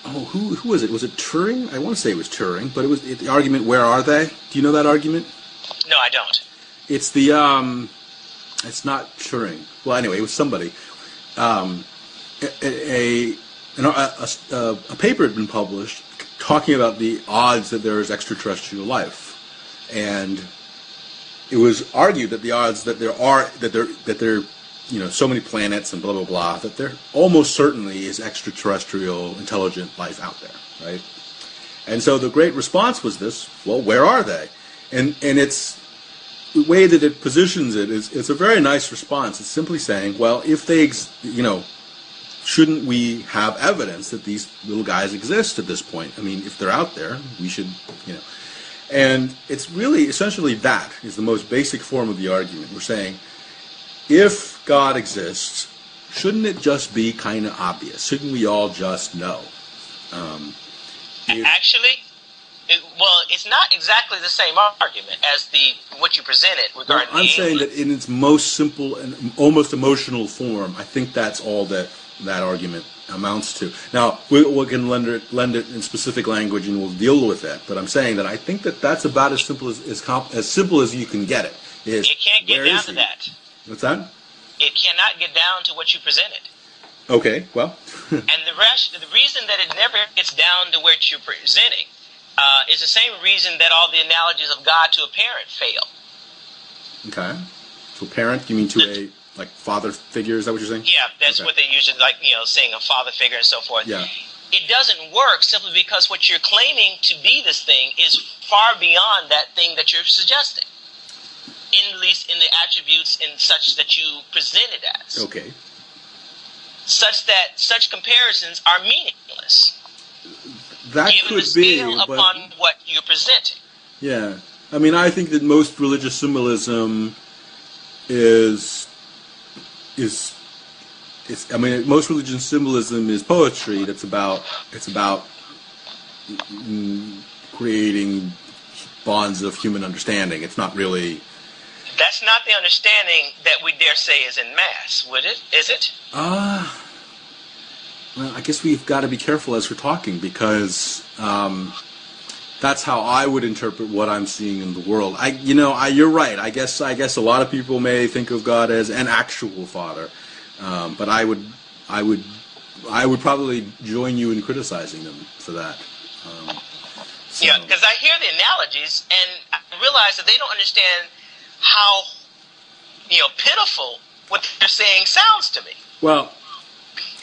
Who was it? Was it Turing? I want to say it was Turing, but it was the argument. Where are they? Do you know that argument? No, I don't. It's the it's not Turing. Well, anyway, it was somebody. A paper had been published talking about the odds that there is extraterrestrial life, and it was argued that the odds that there so many planets and blah blah blah, that there almost certainly is extraterrestrial intelligent life out there, right? And so the great response was this: well, where are they? And it's the way that it positions it is it's a very nice response. It's simply saying, well, if they shouldn't we have evidence that these little guys exist at this point? I mean, if they're out there, we should, And it's really, essentially, that is the most basic form of the argument. We're saying, if God exists, shouldn't it just be kind of obvious? Shouldn't we all just know? Actually, it's not exactly the same argument as what you presented regarding I'm saying that in its most simple and almost emotional form, I think that's all that argument amounts to. Now, we can lend it in specific language and we'll deal with that. But I'm saying that I think that that's about as simple as simple as you can get it. It can't get down to that. What's that? It cannot get down to what you presented. Okay, well. And the reason that it never gets down to what you're presenting is the same reason that all the analogies of God to a parent fail. Okay. To a parent, you mean to a father figure? Is that what you're saying? Yeah, that's what they usually saying a father figure and so forth. Yeah. It doesn't work simply because what you're claiming to be this thing is far beyond that thing that you're suggesting. At least in the attributes and such that you present it as. Okay. Such comparisons are meaningless. That given could the scale be, upon what you're presenting. Yeah. I mean, I think that most religious symbolism most religious symbolism is poetry. It's about creating bonds of human understanding. It's not really. That's not the understanding that we dare say is in Mass, would it? Is it? Well, I guess we've got to be careful as we're talking because that's how I would interpret what I'm seeing in the world. You're right. I guess a lot of people may think of God as an actual father, but I would probably join you in criticizing them for that. Yeah, because I hear the analogies and I realize that they don't understand how pitiful what they're saying sounds to me. Well,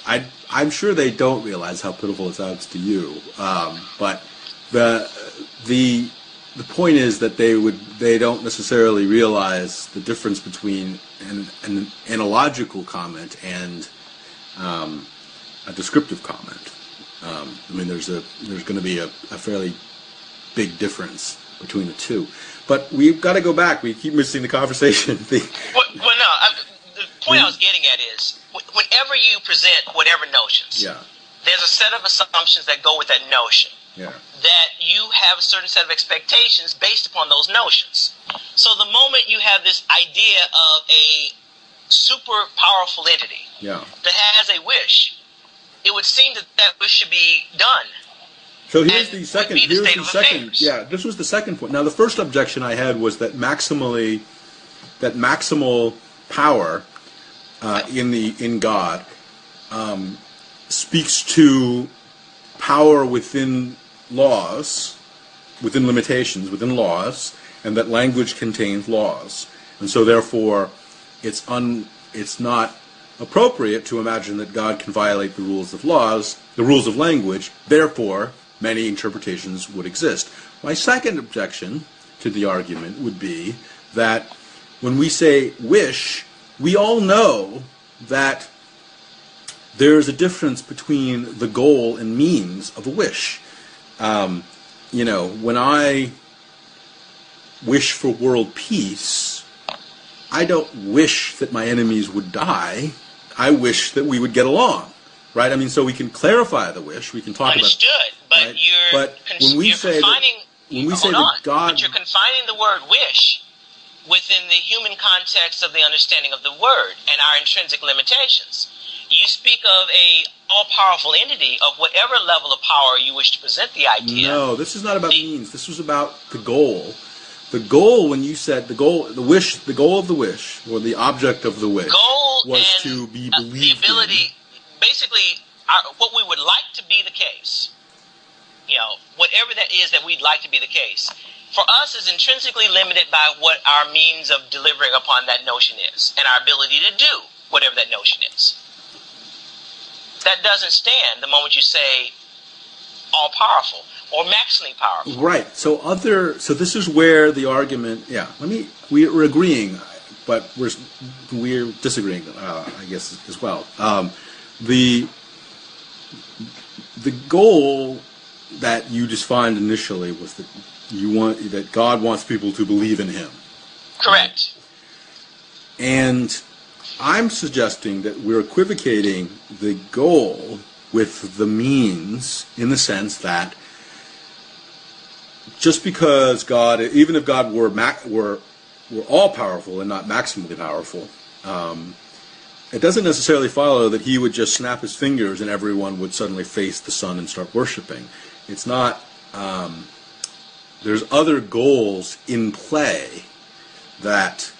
I'm sure they don't realize how pitiful it sounds to you, but the point is that they don't necessarily realize the difference between an analogical comment and a descriptive comment. There's going to be a fairly big difference between the two. But we've got to go back. We keep missing the conversation. The point I was getting at is, whenever you present whatever notions, there's a set of assumptions that go with that notion. Yeah. That you have a certain set of expectations based upon those notions. So the moment you have this idea of a super powerful entity that has a wish, it would seem that wish should be done. So here's the second. Yeah, this was the second point. Now, the first objection I had was that maximal power in God speaks to power within laws, within limitations, within laws, and that language contains laws, and so therefore it's not appropriate to imagine that God can violate the rules of laws, the rules of language. Therefore, many interpretations would exist. My second objection to the argument would be that when we say wish, we all know that there's a difference between the goal and means of a wish. When I wish for world peace, I don't wish that my enemies would die. I wish that we would get along. Right? So we can clarify the wish. We can talk Understood, about. Understood, but when we say that God, but you're confining the word wish within the human context of the understanding of the word and our intrinsic limitations. You speak of a all-powerful entity of whatever level of power you wish to present the idea. No, this is not about means. This was about the goal. The goal, when you said the goal of the wish, or the object of the wish, was to be believed the ability. Basically, what we would like to be the case, whatever that is that we'd like to be the case, for us is intrinsically limited by what our means of delivering upon that notion is, and our ability to do whatever that notion is. That doesn't stand the moment you say all-powerful or maximally powerful. Right. So this is where the argument. Yeah. We're agreeing, but we're disagreeing. I guess as well. The goal that you defined initially was that God wants people to believe in Him. Correct. And I'm suggesting that we're equivocating the goal with the means, in the sense that just because God, even if God were all powerful and not maximally powerful, it doesn't necessarily follow that He would just snap His fingers and everyone would suddenly face the sun and start worshiping. It's not. There's other goals in play that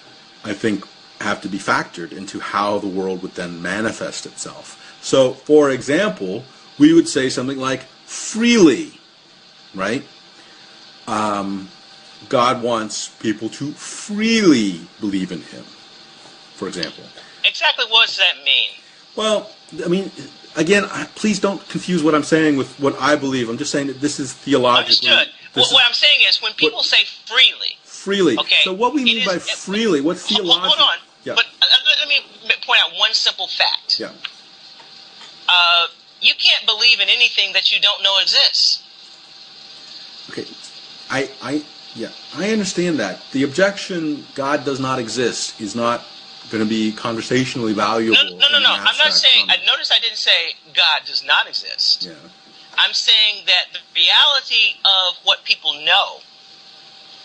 I think have to be factored into how the world would then manifest itself. So, for example, we would say something like freely, right? God wants people to freely believe in Him, for example. Exactly what does that mean? Well, I mean, again, please don't confuse what I'm saying with what I believe. I'm just saying that this is theologically. Understood. What I'm saying is when people say freely. Freely. Okay. So what we mean by freely, what theological... Hold on. Yeah. But let me point out one simple fact. Yeah. You can't believe in anything that you don't know exists. Okay. I understand that. The objection, God does not exist, is not going to be conversationally valuable. No. I'm not saying... Notice I didn't say God does not exist. Yeah. I'm saying that the reality of what people know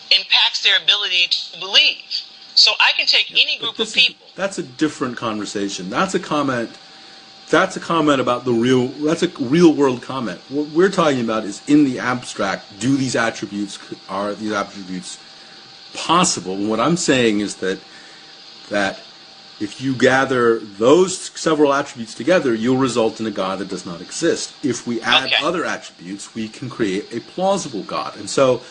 impacts their ability to believe. So I can take any group of people. That's a different conversation. That's a comment about the real. That's a real world comment. What we're talking about is in the abstract. Are these attributes possible? And what I'm saying is that if you gather those several attributes together, you'll result in a God that does not exist. If we add other attributes, we can create a plausible God. And so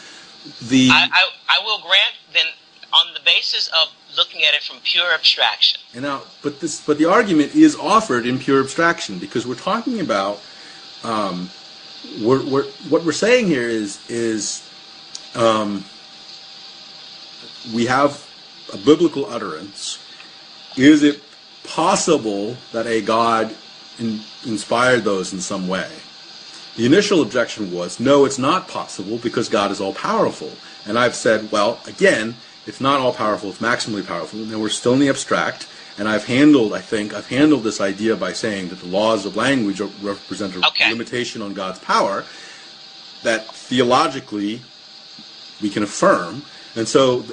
I will grant then on the basis of looking at it from pure abstraction. And now, but the argument is offered in pure abstraction because we're talking about what we're saying here is we have a biblical utterance. Is it possible that a God inspired those in some way? The initial objection was, no, it's not possible because God is all-powerful. And I've said, well, again, it's not all-powerful, it's maximally powerful. And we're still in the abstract. And I've handled this idea by saying that the laws of language represent a limitation on God's power that theologically we can affirm. And so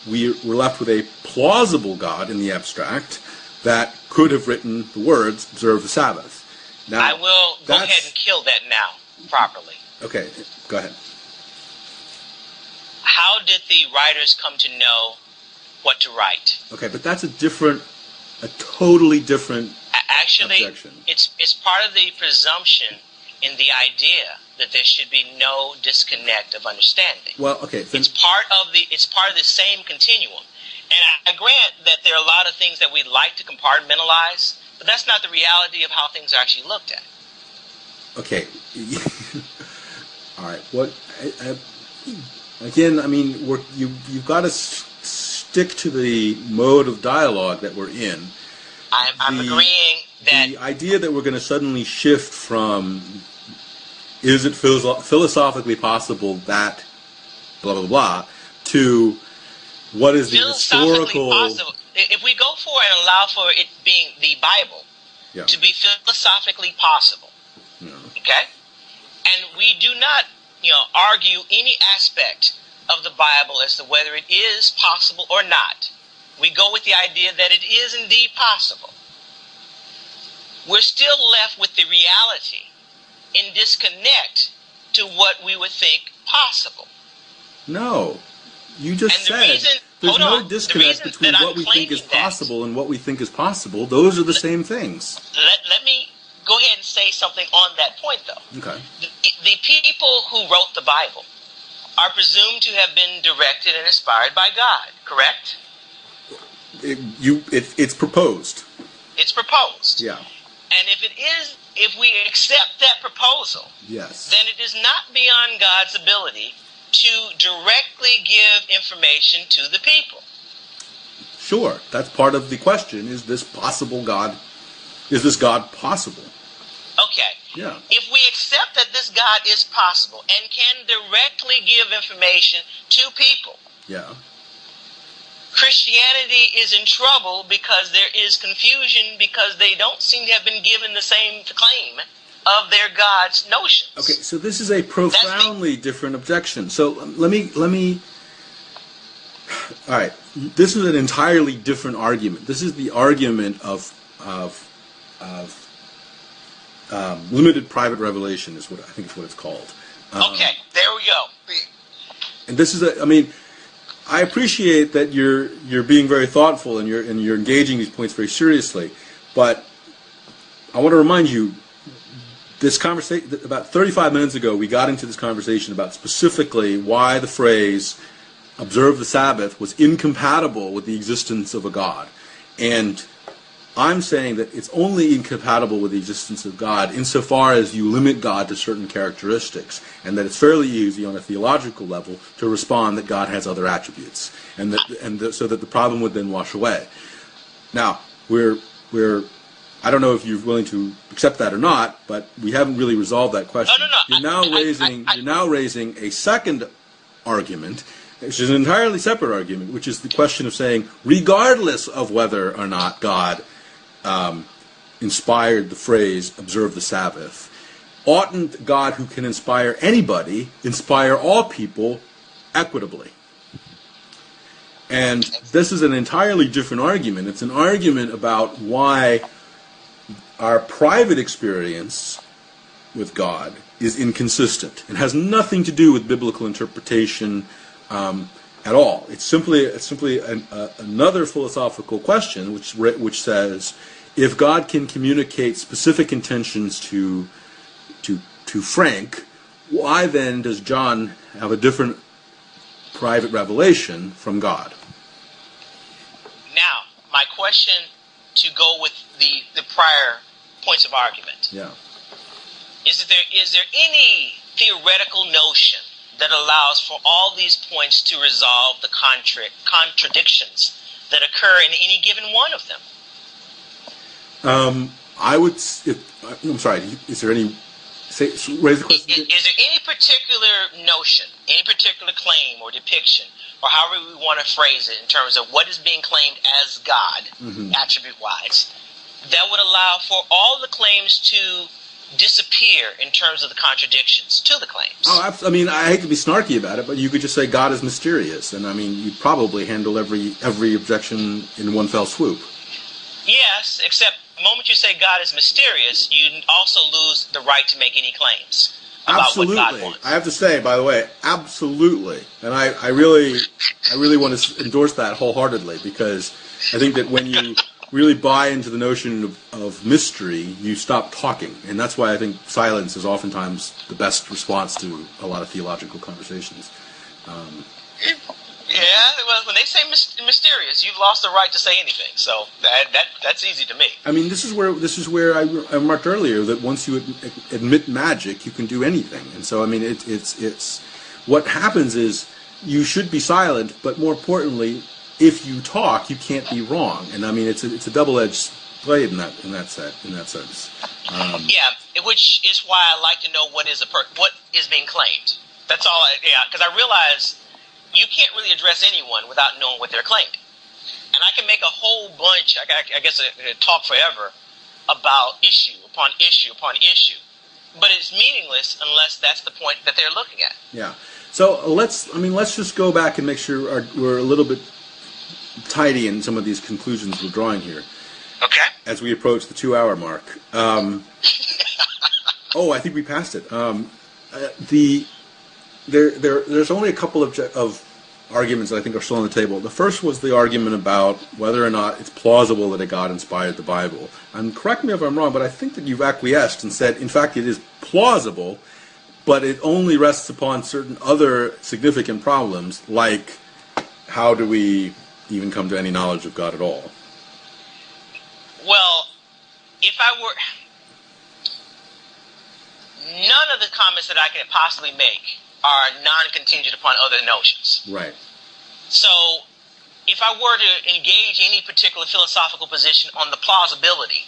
we're left with a plausible God in the abstract that could have written the words, observe the Sabbath. Now, I will go ahead and kill that now, properly. Okay, go ahead. How did the writers come to know what to write? Okay, but that's a totally different objection. It's part of the presumption in the idea that there should be no disconnect of understanding. Well, okay. It's part of the same continuum. And I grant that there are a lot of things that we'd like to compartmentalize, but that's not the reality of how things are actually looked at. Okay. All right. Again, I mean, you've got to stick to the mode of dialogue that we're in. I'm agreeing that the idea that we're going to suddenly shift from is it philosophically possible that blah blah blah to what is the historical possible. If we go for it and allow for it being the Bible to be philosophically possible, okay, and we do not argue any aspect of the Bible as to whether it is possible or not. We go with the idea that it is indeed possible. We're still left with the reality in disconnect to what we would think possible. No. You just said there's no disconnect between what we think is possible and what we think is possible. Those are the same things. Let me go ahead and say something on that point, though. Okay. The people who wrote the Bible are presumed to have been directed and inspired by God, correct? It's proposed. It's proposed. Yeah. And if we accept that proposal, yes, then it is not beyond God's ability to directly give information to the people. Sure, that's part of the question. Is this possible, God? Is this God possible? Okay. Yeah. If we accept that this God is possible and can directly give information to people, yeah, Christianity is in trouble because there is confusion because they don't seem to have been given the same claim of their God's notions. Okay, so this is a profoundly different objection. So let me. All right, this is an entirely different argument. This is the argument of limited private revelation, is what I think is what it's called. Okay, there we go. And this is I appreciate that you're being very thoughtful and you're engaging these points very seriously, but I want to remind you, this conversation about 35 minutes ago, we got into this conversation about specifically why the phrase "observe the Sabbath" was incompatible with the existence of a God, and I'm saying that it's only incompatible with the existence of God insofar as you limit God to certain characteristics, and that it's fairly easy on a theological level to respond that God has other attributes, so that the problem would then wash away. Now, I don't know if you're willing to accept that or not, but we haven't really resolved that question. No. You're now raising a second argument, which is an entirely separate argument, which is the question of saying, regardless of whether or not God inspired the phrase "observe the Sabbath," oughtn't God, who can inspire anybody, inspire all people equitably? And this is an entirely different argument. It's an argument about why our private experience with God is inconsistent. It has nothing to do with biblical interpretation at all. It's simply another philosophical question, which says, if God can communicate specific intentions to Frank, why then does John have a different private revelation from God? Now, my question, to go with the prior points of argument, is there any theoretical notion that allows for all these points to resolve the contradictions that occur in any given one of them? I'm sorry. Is there any? Raise the question. Is there any particular notion, any particular claim or depiction, or however we want to phrase it, in terms of what is being claimed as God, attribute-wise, that would allow for all the claims to disappear in terms of the contradictions to the claims? Oh, I hate to be snarky about it, but you could just say God is mysterious, and you'd probably handle every objection in one fell swoop. Yes, except the moment you say God is mysterious, you also lose the right to make any claims about what God wants. I have to say, by the way, absolutely, and I really want to endorse that wholeheartedly, because I think that when you really buy into the notion of mystery, you stop talking. And that's why I think silence is oftentimes the best response to a lot of theological conversations. Yeah, well, when they say mysterious, you've lost the right to say anything. So that's easy to me. This is where I remarked earlier that once you admit magic, you can do anything. And so, it's what happens is you should be silent, but more importantly, if you talk, you can't be wrong. And it's a double-edged blade in that sense. Which is why I like to know what is being claimed. That's all. Because I realize you can't really address anyone without knowing what they're claiming. And I can make a whole bunch, I guess, talk forever about issue upon issue upon issue. But it's meaningless unless that's the point that they're looking at. Yeah. So let's just go back and make sure we're a little bit tidy in some of these conclusions we're drawing here. Okay. As we approach the 2-hour mark. I think we passed it. There's only a couple of arguments that I think are still on the table. The first was the argument about whether or not it's plausible that a God inspired the Bible. And correct me if I'm wrong, but I think that you've acquiesced and said, in fact, it is plausible, but it only rests upon certain other significant problems, like how do we even come to any knowledge of God at all? Well, if I were... None of the comments that I can possibly make are non-contingent upon other notions. Right. So, if I were to engage any particular philosophical position on the plausibility,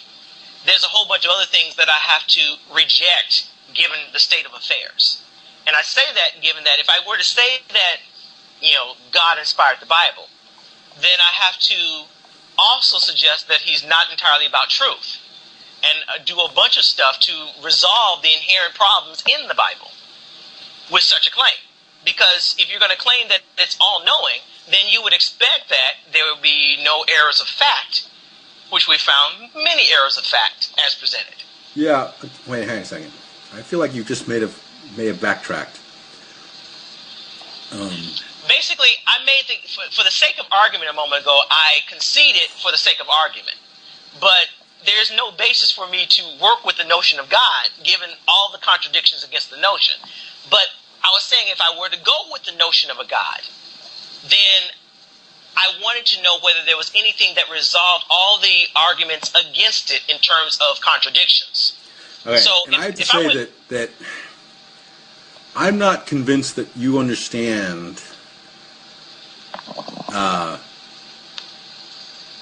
there's a whole bunch of other things that I have to reject given the state of affairs. And I say that given that if I were to say that, God inspired the Bible, then I have to also suggest that he's not entirely about truth, and do a bunch of stuff to resolve the inherent problems in the Bible with such a claim. Because if you're going to claim that it's all-knowing, then you would expect that there would be no errors of fact, which we found many errors of fact as presented. Yeah, wait, hang on a second. I feel like you just may have backtracked. Basically, I made for the sake of argument a moment ago, I conceded for the sake of argument. But there's no basis for me to work with the notion of God, given all the contradictions against the notion. But I was saying if I were to go with the notion of a God, then I wanted to know whether there was anything that resolved all the arguments against it in terms of contradictions. Okay. So and I have to say that I'm not convinced that you understand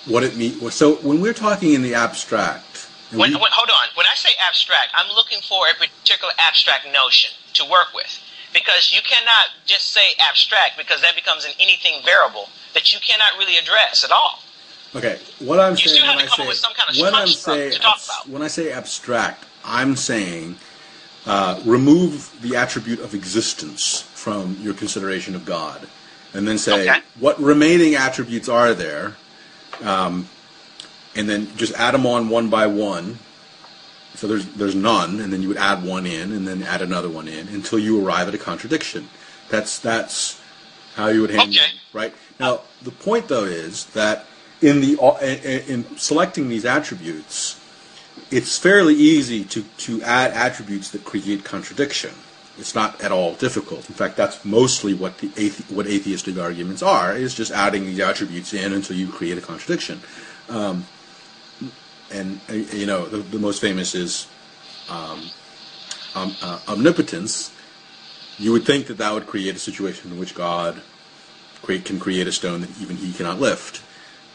what it means. So when we're talking in the abstract... Hold on. When I say abstract, I'm looking for a particular abstract notion to work with. Because you cannot just say abstract, because that becomes an anything variable that you cannot really address at all. Okay, what I'm saying... You still have to come up with some kind of construct to talk about. When I say abstract, I'm saying remove the attribute of existence from your consideration of God. And then say, what remaining attributes are there? And then just add them on one by one. So there's none, and then you would add one in, and then add another one in, until you arrive at a contradiction. That's how you would handle it, right? Now, the point, though, is that in selecting these attributes, it's fairly easy to add attributes that create contradiction. It's not at all difficult. In fact, that's mostly what what atheistic arguments are, is just adding these attributes in until you create a contradiction. And the most famous is omnipotence. You would think that would create a situation in which God can create a stone that even he cannot lift,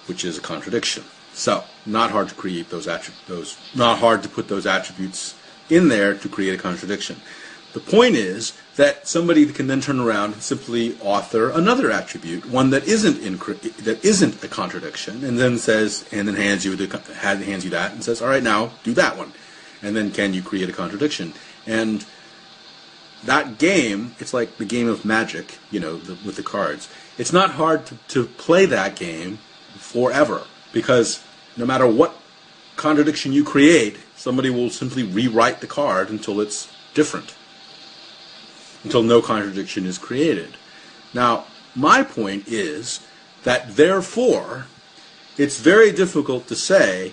which is a contradiction. So, not hard to create not hard to put those attributes in there to create a contradiction. The point is that somebody can then turn around and simply author another attribute, one that isn't a contradiction, and then hands you that and says, "All right, now do that one," and then can you create a contradiction? And that game, it's like the game of magic, with the cards. It's not hard to play that game forever, because no matter what contradiction you create, somebody will simply rewrite the card until it's different, until no contradiction is created. Now, my point is that therefore, it's very difficult to say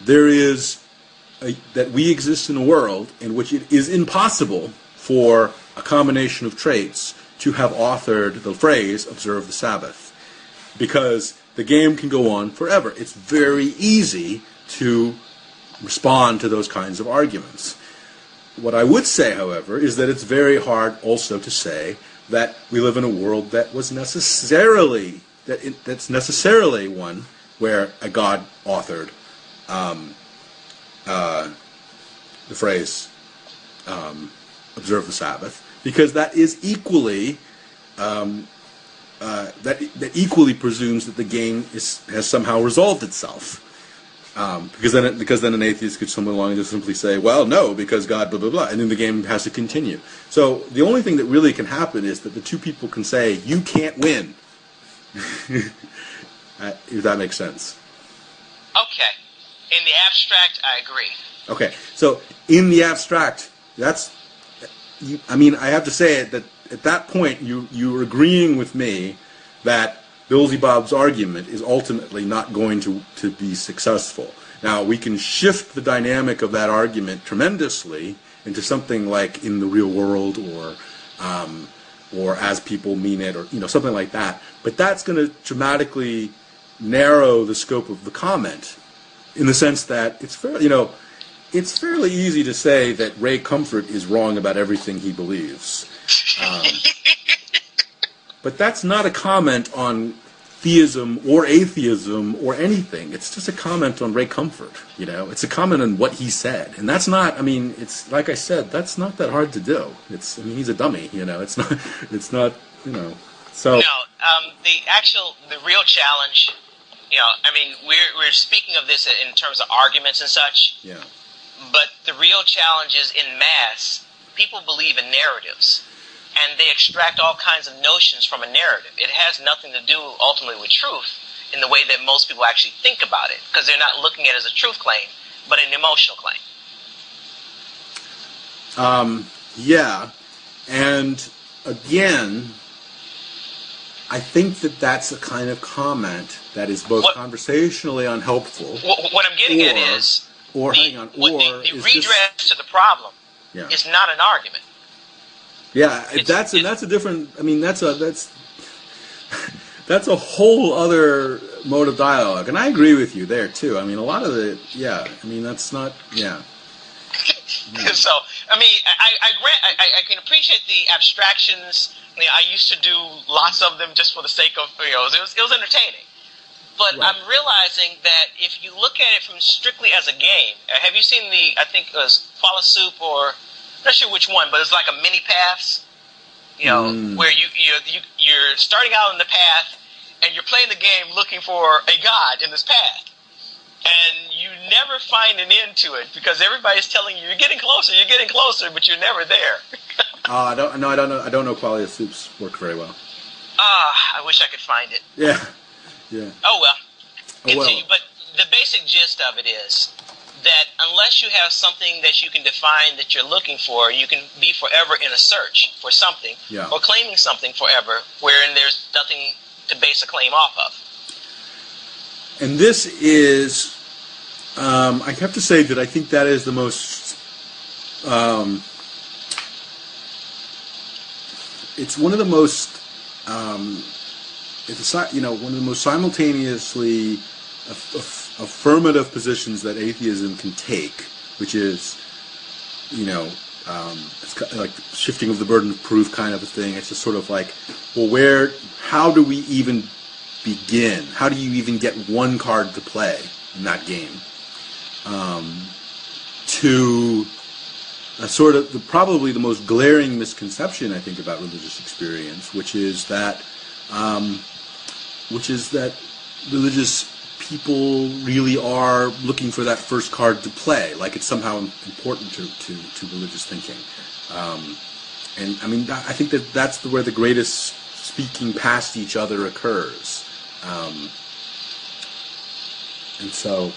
that we exist in a world in which it is impossible for a combination of traits to have authored the phrase, observe the Sabbath, because the game can go on forever. It's very easy to respond to those kinds of arguments. What I would say, however, is that it's very hard also to say that we live in a world that's necessarily one where a God authored the phrase observe the Sabbath, because that is equally that equally presumes that the game has somehow resolved itself. Because then an atheist could come along and just simply say, well, no, because God, blah, blah, blah, and then the game has to continue. So the only thing that really can happen is that the two people can say, you can't win. If that makes sense. Okay. In the abstract, I agree. Okay. So in the abstract, I have to say that at that point, you're agreeing with me that Beelzebub's argument is ultimately not going to be successful. Now, we can shift the dynamic of that argument tremendously into something like in the real world or as people mean it, or something like that. But that's going to dramatically narrow the scope of the comment, in the sense that it's fairly easy to say that Ray Comfort is wrong about everything he believes. But that's not a comment on theism or atheism or anything. It's just a comment on Ray Comfort. It's a comment on what he said, and that's not. It's like I said, that's not that hard to do. He's a dummy. It's not. So no, the real challenge. We're speaking of this in terms of arguments and such. Yeah. But the real challenge is in mass. People believe in narratives. And they extract all kinds of notions from a narrative. It has nothing to do ultimately with truth in the way that most people actually think about it, because they're not looking at it as a truth claim, but an emotional claim. Yeah. And again, I think that's a kind of comment that is both conversationally unhelpful. What I'm getting at is the redress to the problem is not an argument. Yeah, that's a different. That's a whole other mode of dialogue, and I agree with you there too. A lot of it. Yeah, that's not. Yeah. So I can appreciate the abstractions. I used to do lots of them just for the sake of it was entertaining. But right. I'm realizing that if you look at it from strictly as a game, have you seen I think it was Follow Soup or. I'm not sure which one, but it's like a mini paths, where you're starting out in the path and you're playing the game looking for a god in this path, and you never find an end to it because everybody's telling you you're getting closer, but you're never there. I don't know. Quality of Soups work very well. I wish I could find it. Yeah. Oh well. Continue, but the basic gist of it is that unless you have something that you can define that you're looking for, you can be forever in a search for something, or claiming something forever, wherein there's nothing to base a claim off of. And this is, I have to say that I think that is the most, it's one of the most, one of the most simultaneously affirmative positions that atheism can take, which is, it's kind of like shifting of the burden of proof kind of a thing. It's just sort of like, well, how do we even begin? How do you even get one card to play in that game? To a sort of probably the most glaring misconception I think about religious experience, which is that religious people really are looking for that first card to play, like it's somehow important to religious thinking. And I think that's where the greatest speaking past each other occurs. And so,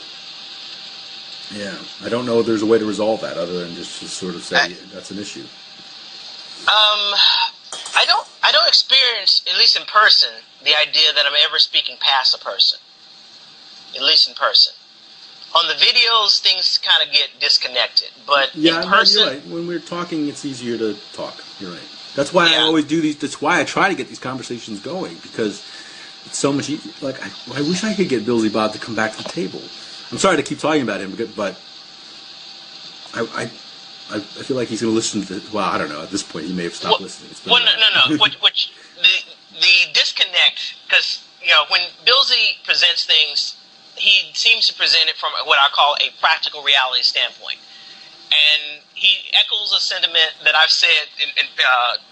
yeah, I don't know if there's a way to resolve that other than just to sort of say that's an issue. I don't experience, at least in person, the idea that I'm ever speaking past a person. At least in person. On the videos, things kind of get disconnected, but in person... You're right. When we're talking, it's easier to talk. You're right. That's why I always do these. That's why I try to get these conversations going, because it's so much easier. Like, I wish I could get Bill Bob to come back to the table. I'm sorry to keep talking about him, but I feel like he's going to listen to it. Well, I don't know. At this point, he may have stopped listening. No. Which the disconnect, because when Bill presents things, he seems to present it from what I call a practical reality standpoint. And he echoes a sentiment that I've said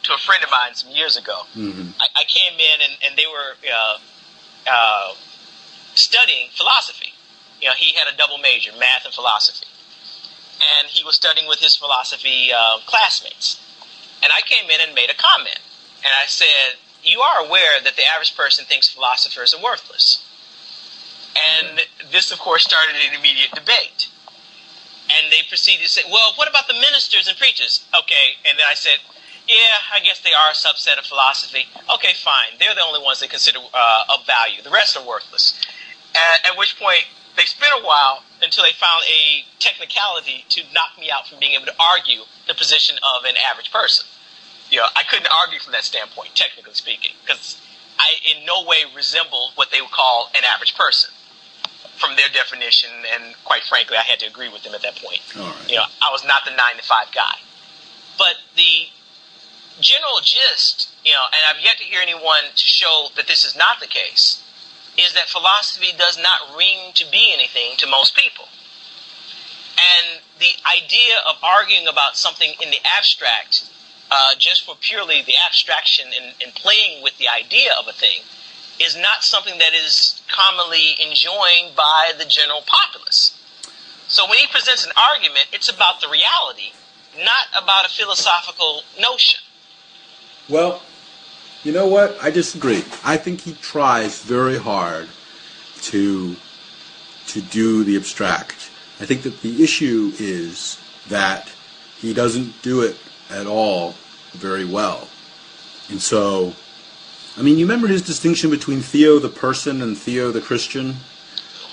to a friend of mine some years ago. Mm-hmm. I came in and they were studying philosophy. He had a double major, math and philosophy. And he was studying with his philosophy classmates. And I came in and made a comment. And I said, you are aware that the average person thinks philosophers are worthless. And this, of course, started an immediate debate. And they proceeded to say, well, what about the ministers and preachers? Okay, and then I said, yeah, I guess they are a subset of philosophy. Okay, fine. They're the only ones they consider of value. The rest are worthless. At which point, they spent a while until they found a technicality to knock me out from being able to argue the position of an average person. I couldn't argue from that standpoint, technically speaking, because I in no way resembled what they would call an average person from their definition, and quite frankly, I had to agree with them at that point. All right. I was not the 9-to-5 guy. But the general gist, and I've yet to hear anyone to show that this is not the case, is that philosophy does not ring to be anything to most people. And the idea of arguing about something in the abstract, just for purely the abstraction and playing with the idea of a thing, is not something that is commonly enjoined by the general populace. So when he presents an argument, it's about the reality, not about a philosophical notion. Well, you know what? I disagree. I think he tries very hard to do the abstract. I think that the issue is that he doesn't do it at all very well. And so, I mean, you remember his distinction between Theo the person and Theo the Christian?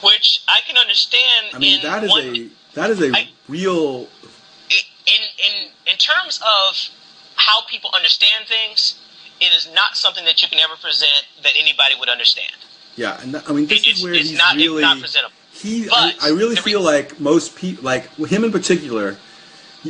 Which I can understand. I mean, that is a real... In terms of how people understand things, it is not something that you can ever present that anybody would understand. Yeah, and I mean, this is where he's really... It's not presentable. I really feel like most people, like him in particular,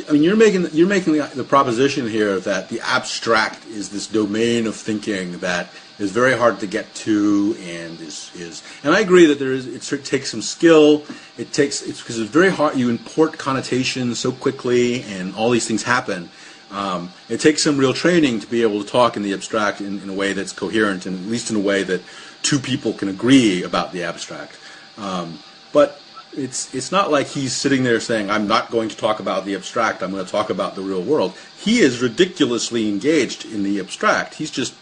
I mean, you're making the proposition here that the abstract is this domain of thinking that is very hard to get to, and and I agree that it takes some skill. It's because it's very hard. You import connotations so quickly, and all these things happen. It takes some real training to be able to talk in the abstract in a way that's coherent, and at least in a way that two people can agree about the abstract. But it's not like he's sitting there saying, I'm not going to talk about the abstract, I'm going to talk about the real world. He is ridiculously engaged in the abstract. He's just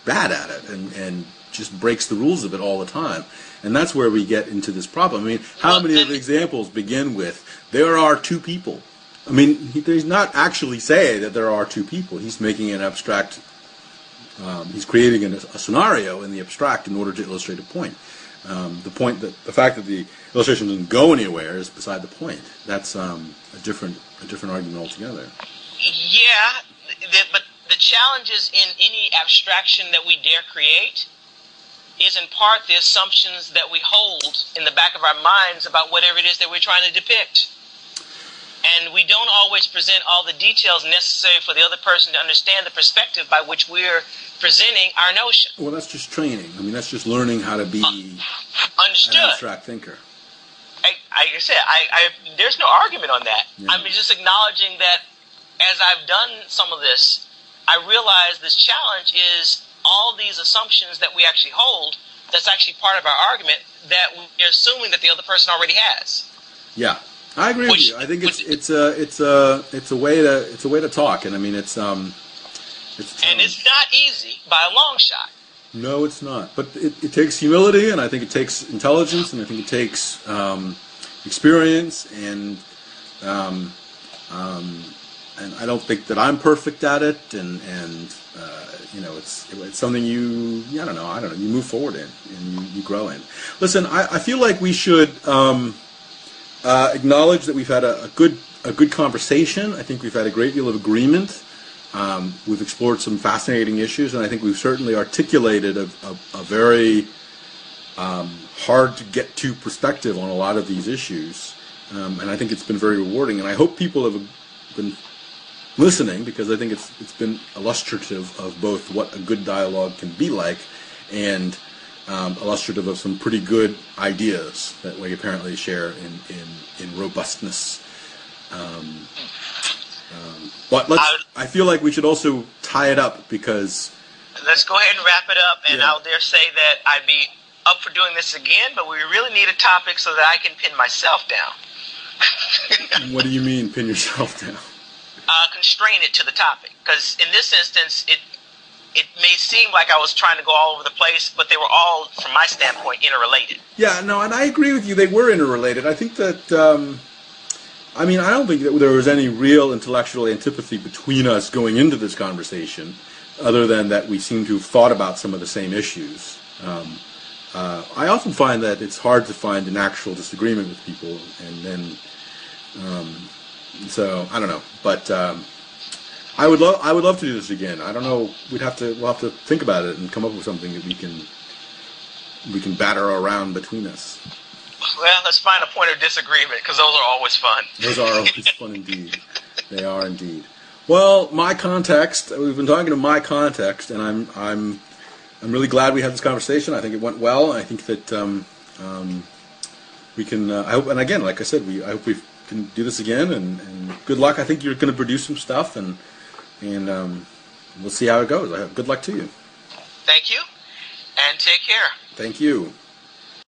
bad at it and just breaks the rules of it all the time. And that's where we get into this problem. I mean, how many of the examples begin with, there are two people? I mean, he's not actually saying that there are two people. He's making an abstract, he's creating a scenario in the abstract in order to illustrate a point. The fact that the illustration doesn't go anywhere is beside the point. That's a different argument altogether. Yeah, but the challenges in any abstraction that we dare create is in part the assumptions that we hold in the back of our minds about whatever it is that we're trying to depict. And we don't always present all the details necessary for the other person to understand the perspective by which we're presenting our notion. Well, that's just training. I mean, that's just learning how to be understood. An abstract thinker. Like I said, there's no argument on that. Yeah. I'm just acknowledging that as I've done some of this, I realize this challenge is all these assumptions that we actually hold, that's actually part of our argument that we're assuming that the other person already has. Yeah. I agree with you. I think it's a way to talk, and I mean it's and it's not easy by a long shot. No, it's not. But it takes humility, and I think it takes intelligence, and I think it takes experience, and I don't think that I'm perfect at it, and it's something you move forward in and you grow in. Listen, I feel like we should. Acknowledge that we've had a good conversation. I think we've had a great deal of agreement. We've explored some fascinating issues, and I think we've certainly articulated a very hard to get to perspective on a lot of these issues. And I think it's been very rewarding. And I hope people have been listening, because I think it's been illustrative of both what a good dialogue can be like and illustrative of some pretty good ideas that we apparently share in robustness. But I feel like we should also tie it up, because... Let's go ahead and wrap it up, and I'll dare say that I'd be up for doing this again, but we really need a topic so that I can pin myself down. What do you mean, pin yourself down? Constrain it to the topic, because in this instance, it may seem like I was trying to go all over the place, but they were all, from my standpoint, interrelated. Yeah, no, and I agree with you. They were interrelated. I think that, I don't think that there was any real intellectual antipathy between us going into this conversation, other than that we seem to have thought about some of the same issues. I often find that it's hard to find an actual disagreement with people, and then so I don't know, but I would love to do this again. I don't know. We'll have to think about it and come up with something that we can batter around between us. Well, let's find a point of disagreement, because those are always fun. Those are always fun indeed. They are indeed. Well, Mycontext. We've been talking to Mycontext, and I'm really glad we had this conversation. I think it went well. I think that we can. I hope, and again, like I said, I hope we can do this again. And good luck. I think you're going to produce some stuff, and we'll see how it goes. Good luck to you. Thank you, and take care. Thank you.